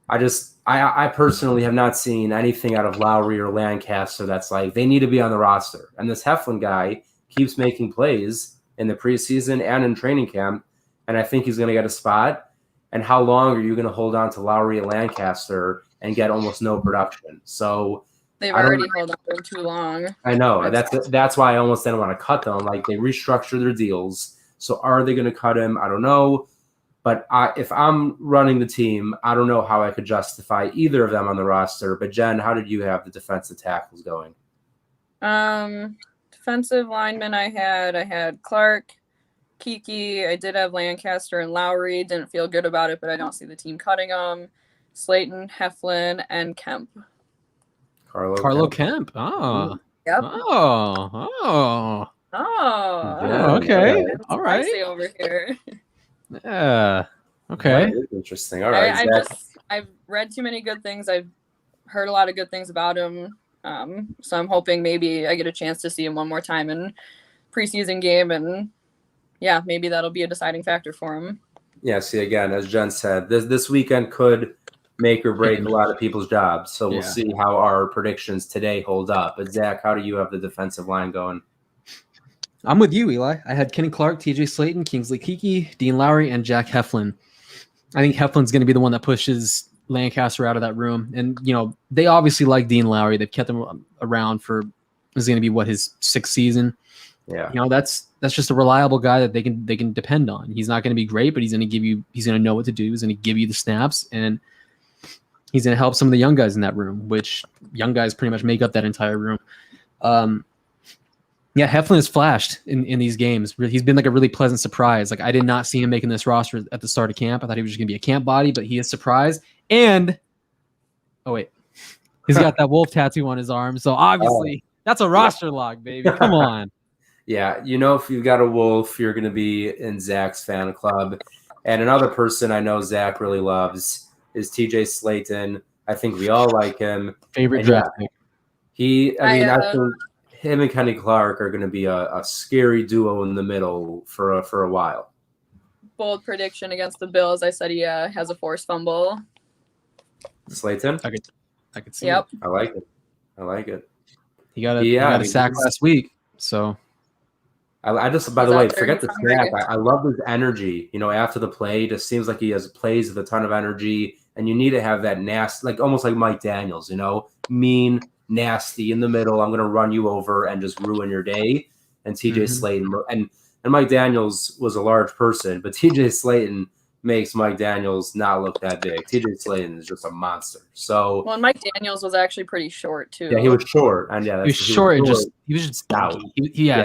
I personally have not seen anything out of Lowry or Lancaster that's like they need to be on the roster. And this Heflin guy keeps making plays in the preseason and in training camp, and I think he's going to get a spot. And how long are you going to hold on to Lowry and Lancaster and get almost no production? So they've already held on to him too long. I know. That's why I almost didn't want to cut them. Like they restructured their deals. So are they going to cut him? I don't know. But if I'm running the team, I don't know how I could justify either of them on the roster. But Jen, how did you have the defensive tackles going? Defensive linemen I had Clark, Kiki. I did have Lancaster and Lowry. Didn't feel good about it, but I don't see the team cutting them. Slayton, Heflin, and Kemp. Carlo Kemp. Oh. Yep. Oh. Oh. Okay. It's All right. spicy over here. Yeah. Okay. That is interesting. All right. I've read too many good things. I've heard a lot of good things about him. So I'm hoping maybe I get a chance to see him one more time in preseason game, and yeah, maybe that'll be a deciding factor for him. Yeah. See, again, as Jen said, this weekend could make or break a lot of people's jobs. So we'll see how our predictions today hold up. But Zach, how do you have the defensive line going? I'm with you, Eli. I had Kenny Clark, TJ Slayton, Kingsley Kiki, Dean Lowry, and Jack Heflin. I think Heflin's going to be the one that pushes Lancaster out of that room. And, they obviously like Dean Lowry. They've kept him around for, this is going to be his 6th season. Yeah. You know, that's just a reliable guy that they can depend on. He's not going to be great, but he's going to know what to do. He's going to give you the snaps, and he's going to help some of the young guys in that room, which young guys pretty much make up that entire room. Yeah, Heflin has flashed in these games. He's been like a really pleasant surprise. Like, I did not see him making this roster at the start of camp. I thought he was just going to be a camp body, but he is surprised. And oh wait, he's got that wolf tattoo on his arm, so obviously that's a roster lock, baby. Come on. Yeah, you know, if you've got a wolf, you're going to be in Zach's fan club. And another person I know Zach really loves is TJ Slayton. I think we all like him. Favorite draft pick. I think him and Kenny Clark are going to be a scary duo in the middle for a while. Bold prediction against the Bills. I said he has a forced fumble. Slayton? I could see Yep. it. I like it. He got a sack last week, so I just, by the way, forget the snap. I love his energy. You know, after the play, it just seems like he plays with a ton of energy, and you need to have that nasty, like almost like Mike Daniels. You know, mean, nasty in the middle. I'm going to run you over and just ruin your day. And TJ Slayton and Mike Daniels was a large person, but TJ Slayton makes Mike Daniels not look that big. TJ Slayton is just a monster. So Well, and Mike Daniels was actually pretty short too. yeah, he was short, and yeah, he was short and he was just stout.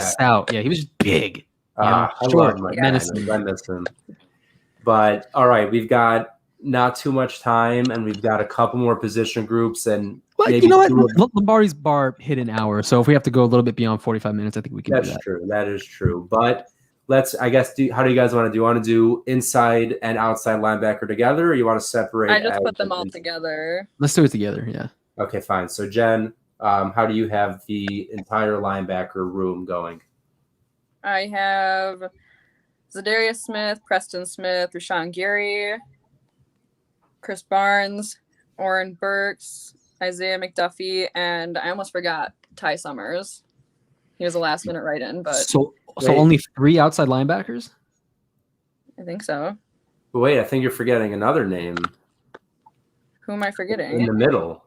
Stout. Yeah, he was just big. I short, love Mike menacing. Daniels. I miss him. But all right, we've got not too much time, and we've got a couple more position groups, and well, you know what? Lombardi's bar hit an hour, so if we have to go a little bit beyond 45 minutes, I think we can do that. That's true. That is true. But let's, I guess, how do you guys want to do? You want to do inside and outside linebacker together, or you want to separate? I just put them all together. Let's do it together, yeah. Okay, fine. So, Jen, how do you have the entire linebacker room going? I have Zadarius Smith, Preston Smith, Rashawn Gary, Chris Barnes, Oren Burks, Isaiah McDuffie, and I almost forgot Ty Summers. He was a last-minute write-in, but so only 3 outside linebackers? I think so. But wait, I think you're forgetting another name. Who am I forgetting? In the middle.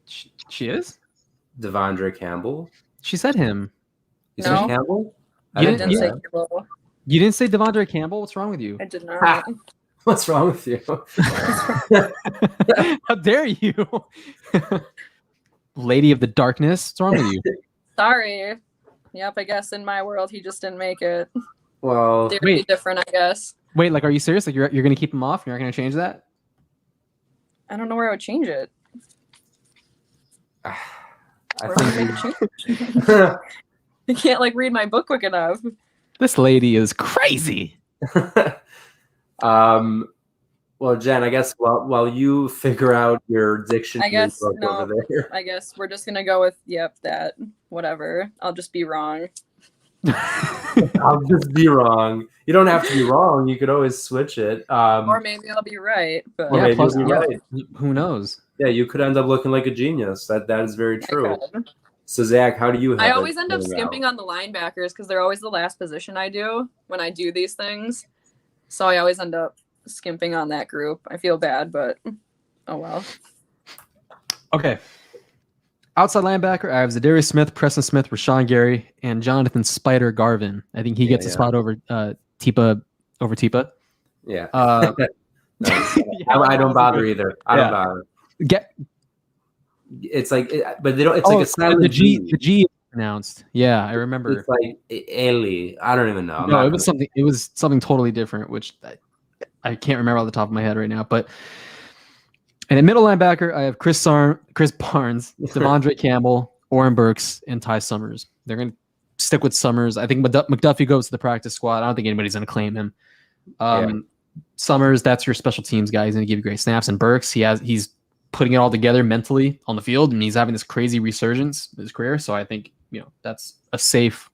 She is? Devondre Campbell. She said him. You No. said Campbell? You I didn't say Campbell. You didn't say Devondre Campbell? What's wrong with you? I did not. What's wrong with you? How dare you? Lady of the Darkness. What's wrong with you? Sorry. Yep, I guess in my world he just didn't make it. Well, They'd be different, I guess. Wait, like, are you serious? Like, you're going to keep him off? You're not going to change that? I don't know where I would change it. I Where would I think make a change? I can't like read my book quick enough. This lady is crazy. Well, Jen, I guess while you figure out your dictionary I guess book no. over there. I guess we're just gonna go with that. Whatever. I'll just be wrong. I'll just be wrong. You don't have to be wrong. You could always switch it. Or maybe I'll be right. But Or maybe plus, you'll be right. Who knows? Yeah, you could end up looking like a genius. That is very true. I could. So Zach, how do you have I it always end up going skimping out? on the linebackers because they're always the last position I do when I do these things. So I always end up skimping on that group. I feel bad, but oh well. Okay. Outside linebacker, I have Zadarius Smith, Preston Smith, Rashawn Gary, and Jonathan Spider Garvin. I think he gets a spot over Tipa. Yeah. Uh, I don't bother either. I don't bother. It's like, but they don't. It's like a silent the G. G. The G is pronounced. Yeah, I remember. It's like Eli. I don't even know. No, it was something. It was something totally different, which I can't remember off the top of my head right now. But and at middle linebacker, I have Chris Barnes, Devondre Campbell, Oren Burks, and Ty Summers. They're going to stick with Summers. I think McDuffie goes to the practice squad. I don't think anybody's going to claim him. Summers, that's your special teams guy. He's going to give you great snaps. And Burks, he's putting it all together mentally on the field, and he's having this crazy resurgence in his career. So I think that's a safe,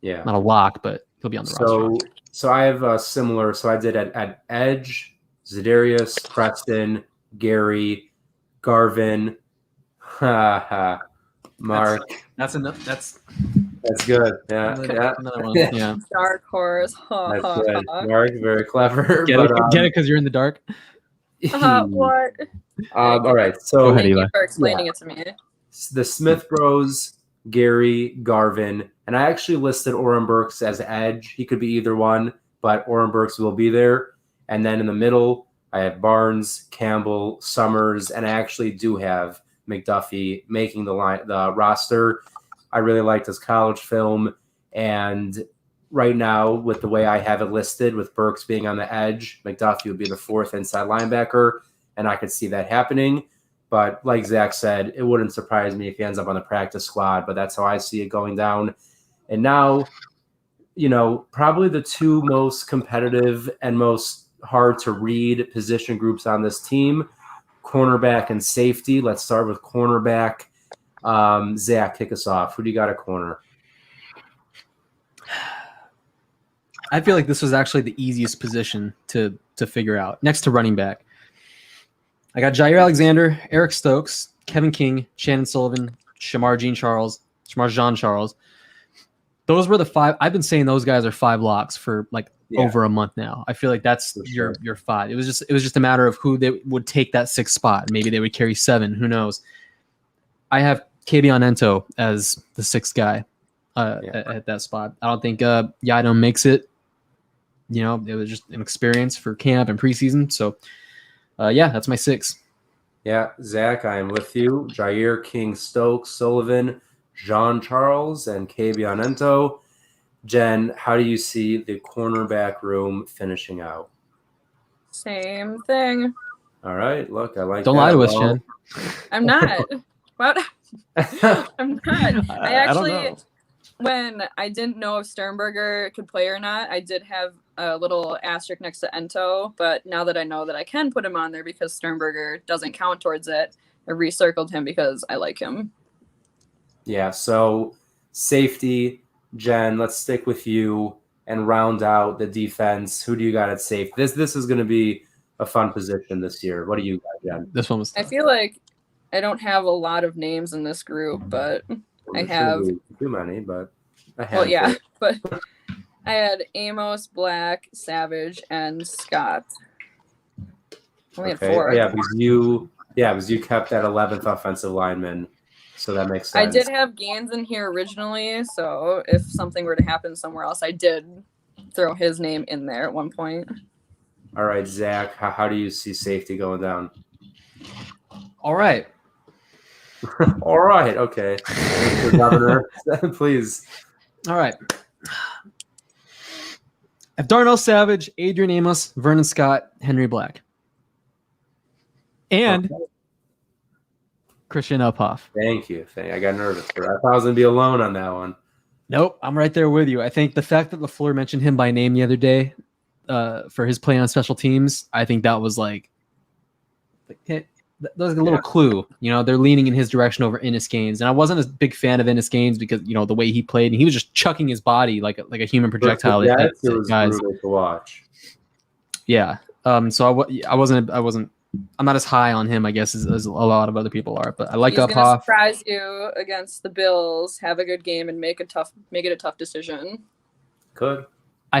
not a lock, but he'll be on the roster. So I have a similar. So I did at edge, Zadarius, Preston, Gary, Garvin, Mark. That's enough. That's good. Yeah, another one. Yeah. Dark horse. That's good. Mark, very clever. Get it because you're in the dark. What? All right. So Go ahead, Eli. Thank you for explaining it to me. The Smith Bros Gary, Garvin, and I actually listed Oren Burks as edge. He could be either one, but Oren Burks will be there. And then in the middle, I have Barnes, Campbell, Summers, and I actually do have McDuffie making the roster. I really liked his college film, and right now, with the way I have it listed, with Burks being on the edge, McDuffie would be the fourth inside linebacker, and I could see that happening. But like Zach said, it wouldn't surprise me if he ends up on the practice squad, but that's how I see it going down. And now, probably the two most competitive and most hard to read position groups on this team, cornerback and safety. Let's start with cornerback. Zach, kick us off. Who do you got at corner? I feel like this was actually the easiest position to figure out, next to running back. I got Jair Alexander, Eric Stokes, Kevin King, Shannon Sullivan, Shamar Jean Charles. Those were the five. I've been saying those guys are 5 locks for over a month now. I feel like that's your 5. It was just a matter of who they would take that 6th spot. Maybe they would carry 7. Who knows? I have Kabion Ento as the 6th guy at that spot. I don't think Yadom makes it. It was just an experience for camp and preseason. So, that's my 6. Yeah, Zach, I am with you. Jair, King, Stokes, Sullivan, Jean Charles, and Kabion Ento. Jen, how do you see the cornerback room finishing out? Same thing. All right, look, I like Don't that. lie to us, Jen. I'm not. What? I'm not. I actually, don't know. when I didn't know if Sternberger could play or not, I did have a little asterisk next to Ento. But now that I know that I can put him on there because Sternberger doesn't count towards it, I recircled him because I like him. Yeah, so safety, Jen, let's stick with you and round out the defense. Who do you got at safe? This is going to be a fun position this year. What do you got, Jen? This one was I tough. feel like I don't have a lot of names in this group, but I have too many, but but I had Amos, Black, Savage, and Scott. Only had 4. Yeah, because you kept that 11th offensive lineman, so that makes sense. I did have Gaines in here originally, so if something were to happen somewhere else, I did throw his name in there at one point. All right, Zach, how do you see safety going down? All right. All right, okay. Mr. Governor, please. All right. I have Darnell Savage, Adrian Amos, Vernon Scott, Henry Black. And Christian Uphoff. Thank you. I got nervous. I thought I was going to be alone on that one. Nope, I'm right there with you. I think the fact that LaFleur mentioned him by name the other day for his play on special teams, I think that was that was a little clue. They're leaning in his direction over Ennis Gaines. And I wasn't a big fan of Ennis Gaines because, the way he played, and he was just chucking his body like a human projectile. Yeah, it was brutal to watch. Yeah. So I'm not as high on him, I guess, as a lot of other people are. But I like He's gonna Uphoff. surprise you against the Bills, have a good game, and make it a tough decision. Could. I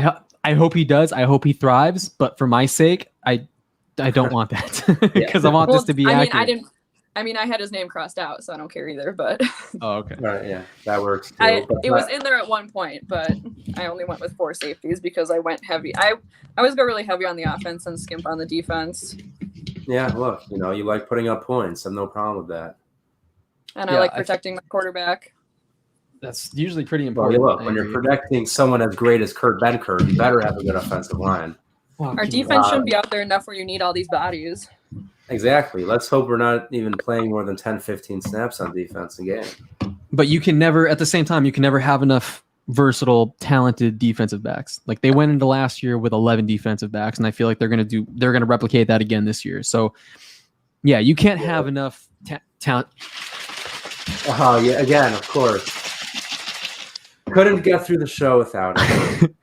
hope he does. I hope he thrives. But for my sake, I don't want that because I want this to be accurate. I had his name crossed out, so I don't care either. But oh, okay. All right, yeah, that works. It was in there at one point, but I only went with 4 safeties because I went heavy. I always go really heavy on the offense and skimp on the defense. Yeah, look, you like putting up points. I have no problem with that. And I like protecting my quarterback. That's usually pretty important. Well, look, when you're protecting someone as great as Kurt Benkert, you better have a good offensive line. Our defense shouldn't be out there enough where you need all these bodies. Exactly. Let's hope we're not even playing more than 10, 15 snaps on defense a game. But you can never, at the same time, have enough versatile, talented defensive backs. Like they went into last year with 11 defensive backs, and I feel like they're going to replicate that again this year. So, yeah, you can't have enough talent. Oh, yeah, again, of course. Couldn't get through the show without it.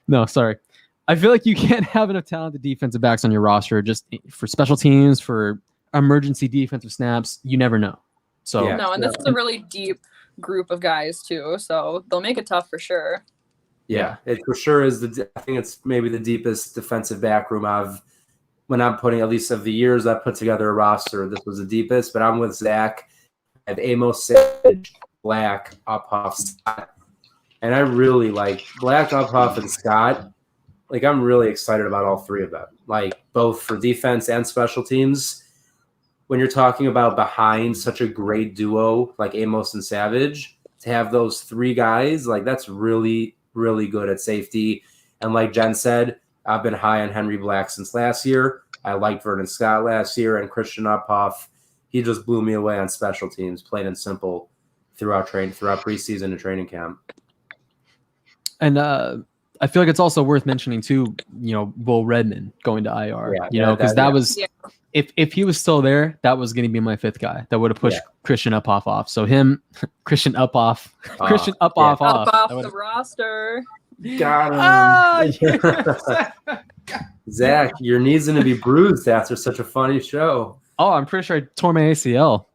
No, sorry. I feel like you can't have enough talented defensive backs on your roster just for special teams, for emergency defensive snaps. You never know. So and this is a really deep group of guys too, so they'll make it tough for sure. Yeah, it for sure is. I think it's maybe the deepest defensive back room when I'm putting, at least of the years I've put together a roster, this was the deepest. But I'm with Zach. I have Amos Savage, Black, Uphoff, Scott. And I really like Black, Uphoff, and Scott. Like, I'm really excited about all three of them, like both for defense and special teams. When you're talking about behind such a great duo like Amos and Savage, to have those three guys, like that's really, really good at safety. And like Jen said, I've been high on Henry Black since last year. I liked Vernon Scott last year, and Christian Uphoff, he just blew me away on special teams, plain and simple, throughout preseason and training camp. And I feel like it's also worth mentioning too, Will Redmond going to IR, because that was, if he was still there, that was going to be my fifth guy that would have pushed Christian Uphoff off. So Christian Uphoff off the roster. Got him. Zach, your knee's going to be bruised after such a funny show. Oh, I'm pretty sure I tore my ACL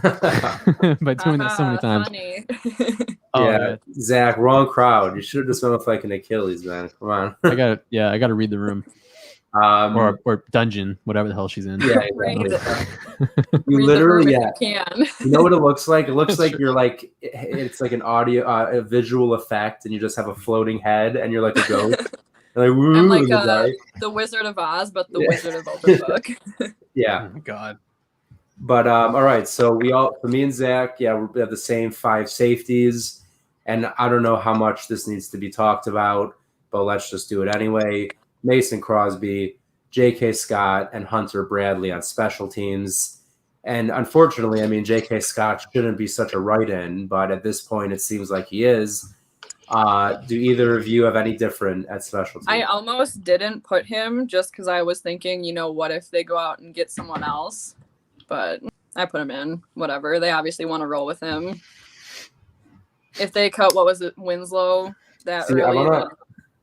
by doing that so many times. Funny. Yeah, Zach, wrong crowd. You should have just went with like an Achilles, man. Come on. I gotta read the room. Or dungeon, whatever the hell she's in. Yeah, you literally, can. You know what it looks like? It looks like you're like, it's like an audio, a visual effect, and you just have a floating head, and you're like a ghost. Like, woo, I'm like the Wizard of Oz, but the Wizard of Overbook. Yeah. Oh, God. But all right, so for me and Zach, we have the same 5 safeties, and I don't know how much this needs to be talked about, but let's just do it anyway. Mason Crosby, J.K. Scott, and Hunter Bradley on special teams. And unfortunately, I mean, J.K. Scott shouldn't be such a write-in, but at this point, it seems like he is. Do either of you have any different at special teams? I almost didn't put him just because I was thinking, what if they go out and get someone else? But I put him in. Whatever. They obviously want to roll with him. If they cut, Winslow that early.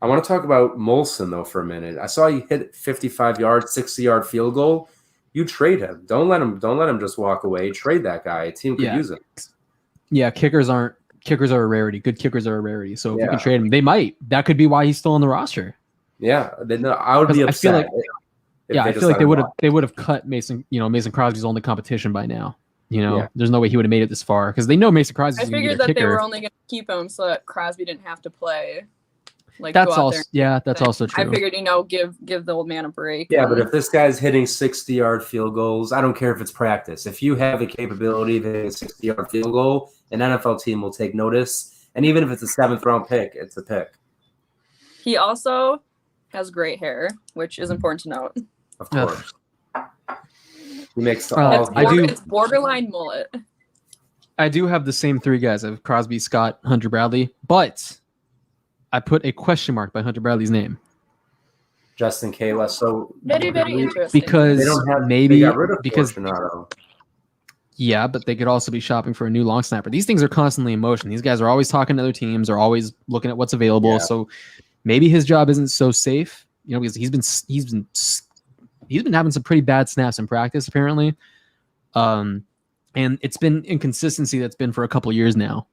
I want to talk about Molson, though, for a minute. I saw you hit 55-yard, 60-yard field goal. You trade him. Don't let him just walk away. Trade that guy. A team could use him. Yeah, kickers are a rarity. Good kickers are a rarity. So if you can trade him, they might. That could be why he's still on the roster. Yeah, I would be upset. I feel like they would have cut Mason. Mason Crosby's only competition by now. There's no way he would have made it this far because they know Mason Crosby's. I figured that they were only going to keep him so that Crosby didn't have to play. That's also true. I figured, give the old man a break. Yeah, but if this guy's hitting 60-yard field goals, I don't care if it's practice. If you have the capability of hitting a 60-yard field goal, an NFL team will take notice. And even if it's a 7th-round pick, it's a pick. He also has great hair, which is important to note. Of course. He makes it's borderline mullet. I do have the same 3 guys. I have Crosby, Scott, Hunter Bradley, but I put a question mark by Hunter Bradley's name. Justin Kayla. So very, very interesting. Because they don't have, maybe they got rid of because Fortunato. Yeah, but they could also be shopping for a new long snapper. These things are constantly in motion. These guys are always talking to other teams, are always looking at what's available. Yeah. So maybe his job isn't so safe, because he's been having some pretty bad snaps in practice apparently. And it's been inconsistency that's been for a couple years now,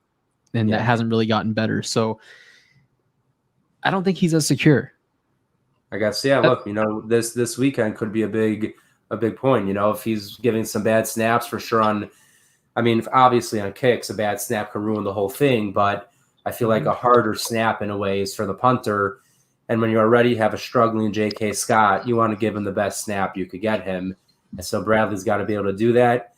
and that hasn't really gotten better. So I don't think he's as secure. I guess, look, this weekend could be a big point, if he's giving some bad snaps for sure obviously on kicks, a bad snap can ruin the whole thing, but I feel like a harder snap in a way is for the punter. And when you already have a struggling J.K. Scott, you want to give him the best snap you could get him. And so Bradley's got to be able to do that.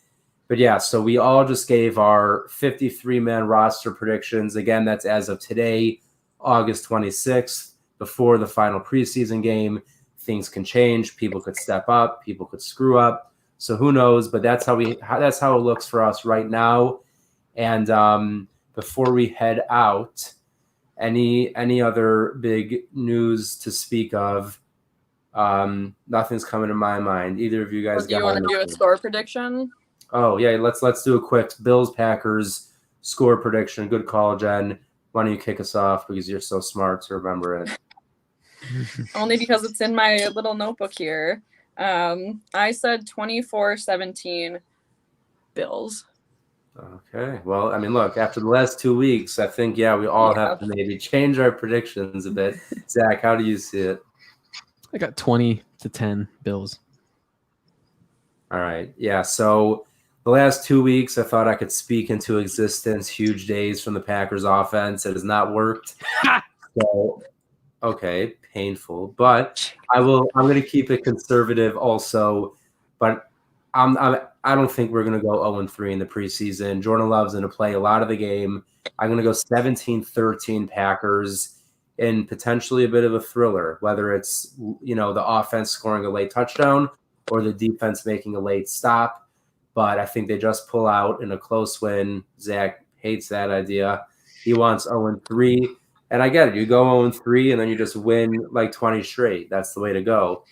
But so we all just gave our 53-man roster predictions. Again, that's as of today, August 26th, before the final preseason game. Things can change. People could step up. People could screw up. So who knows? But that's how it looks for us right now. And before we head out, any other big news to speak of? Nothing's coming to my mind. Either of you guys do you want to do a score prediction? Oh yeah, let's do a quick Bills Packers score prediction. Good call, Jen. Why don't you kick us off because you're so smart to remember it? Only because it's in my little notebook here. I said 24-17 Bills. Okay. Well, look, after the last 2 weeks, I think, we all have to maybe change our predictions a bit. Zach, how do you see it? I got 20-10 Bills. All right. Yeah. So The last 2 weeks, I thought I could speak into existence huge days from the Packers offense. It has not worked. So, okay, painful. But I'm going to keep it conservative also. But I don't think we're going to go 0-3 in the preseason. Jordan Love's going to play a lot of the game. I'm going to go 17-13 Packers in potentially a bit of a thriller, whether it's, the offense scoring a late touchdown or the defense making a late stop. But I think they just pull out in a close win. Zach hates that idea. He wants 0-3. And I get it. You go 0-3 and then you just win like 20 straight. That's the way to go.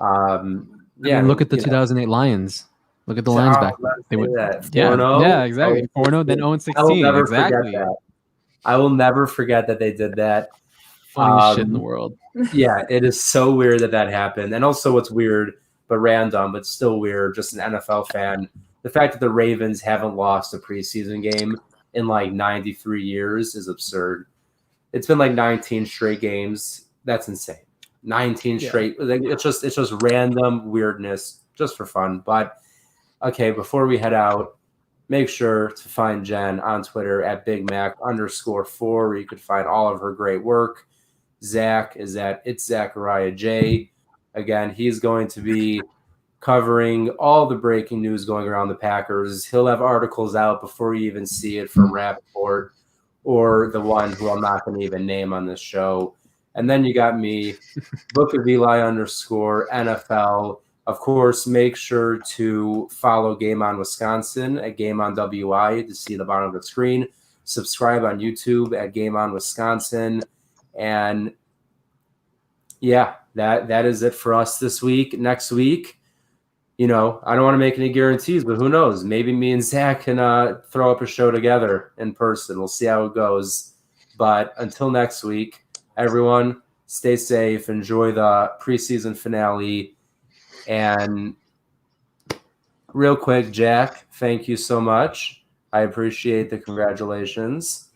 Look at the 2008 Lions. Look at the Lions back. They would, yeah, exactly. 4-0, then 0-16. Exactly. I will never forget that they did that. Funniest shit in the world. Yeah, it is so weird that happened. And also what's weird, but random, but still weird, just an NFL fan, the fact that the Ravens haven't lost a preseason game in like 93 years is absurd. It's been like 19 straight games. That's insane. 19 straight. It's just random weirdness just for fun. But okay, before we head out, make sure to find Jen on Twitter at BigMac_4, where you could find all of her great work. Zach is at It's Zachariah J. Again, he's going to be covering all the breaking news going around the Packers. He'll have articles out before you even see it from Rappaport or the one who I'm not going to even name on this show. And then you got me, Book of Eli _NFL. Of course, make sure to follow Game On Wisconsin at Game On WI to see the bottom of the screen. Subscribe on YouTube at Game On Wisconsin. And yeah, that is it for us this week. Next week, I don't want to make any guarantees, but who knows? Maybe me and Zach can throw up a show together in person. We'll see how it goes. But until next week, everyone, stay safe. Enjoy the preseason finale. And real quick, Jack, thank you so much. I appreciate the congratulations.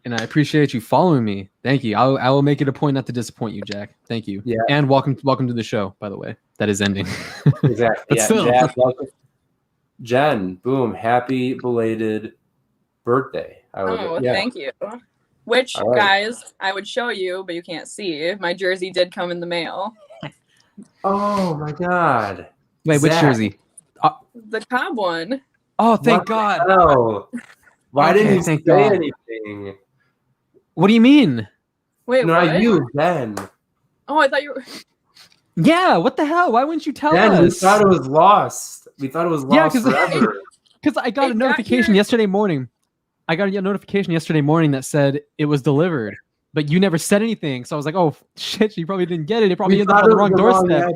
And I appreciate you following me. Thank you. I will make it a point not to disappoint you, Jack. Thank you. Yeah. And welcome to the show, by the way. That is ending. Exactly. Still. Jack, welcome. Jen, boom, happy belated birthday. Thank you. Which, guys, I would show you, but you can't see. My jersey did come in the mail. Oh, my God. Wait, Zach. which jersey? The Cobb one. Oh, thank God. No. Why didn't you say God. anything? What do you mean? Wait, Not what? you, Ben. Oh, I thought you were... Yeah, what the hell? Why wouldn't you tell Ben, us? we thought it was lost. We thought it was lost forever. Because I got a notification yesterday morning. I got a notification yesterday morning that said it was delivered, but you never said anything. So I was like, "Oh shit, you probably didn't get it. It probably ended up on the wrong doorstep."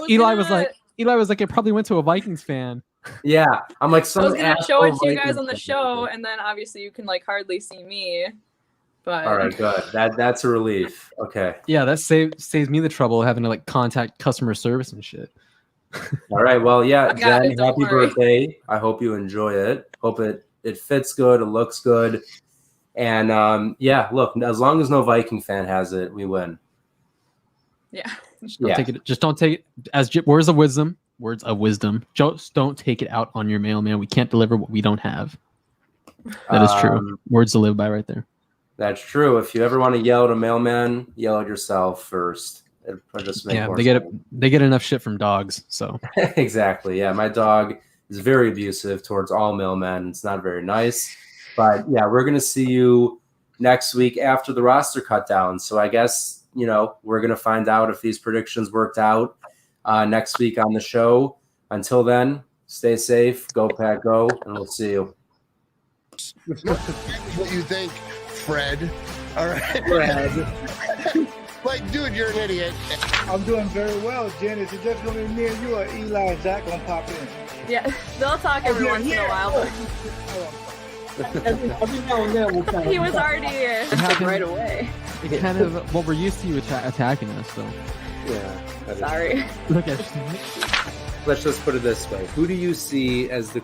Eli was like, "It probably went to a Vikings fan." Yeah, I'm like, I was gonna show it to you guys on the show, and then obviously you can like hardly see me. But all right, good. That's a relief. Okay. Yeah, that saves me the trouble of having to like contact customer service and shit. All right. Well, yeah, Jen, don't happy worry. birthday. I hope you enjoy it. Hope it fits good. It looks good. And yeah, look, as long as no Viking fan has it, we win. Yeah. Just don't take it as words of wisdom. Words of wisdom. Just don't take it out on your mailman. We can't deliver what we don't have. That is true. Words to live by right there. That's true. If you ever want to yell at a mailman, yell at yourself first. It'll just make more sense. They get enough shit from dogs. So exactly. Yeah, my dog is very abusive towards all mailmen. It's not very nice. But yeah, we're gonna see you next week after the roster cut down. So I guess we're gonna find out if these predictions worked out next week on the show. Until then, stay safe, go Pack Go, and we'll see you. What you think, Fred? All right. Fred. Like, dude, you're an idiot. I'm doing very well, Jen. Is it just going to be me and you, or Eli and Zach going to pop in? Yeah, they'll talk every once in a while. Every now and then we'll kind of... He was already right away. it's kind of what we're used to you attacking us. So Yeah. Sorry. look at. Let's just put it this way. Who do you see as the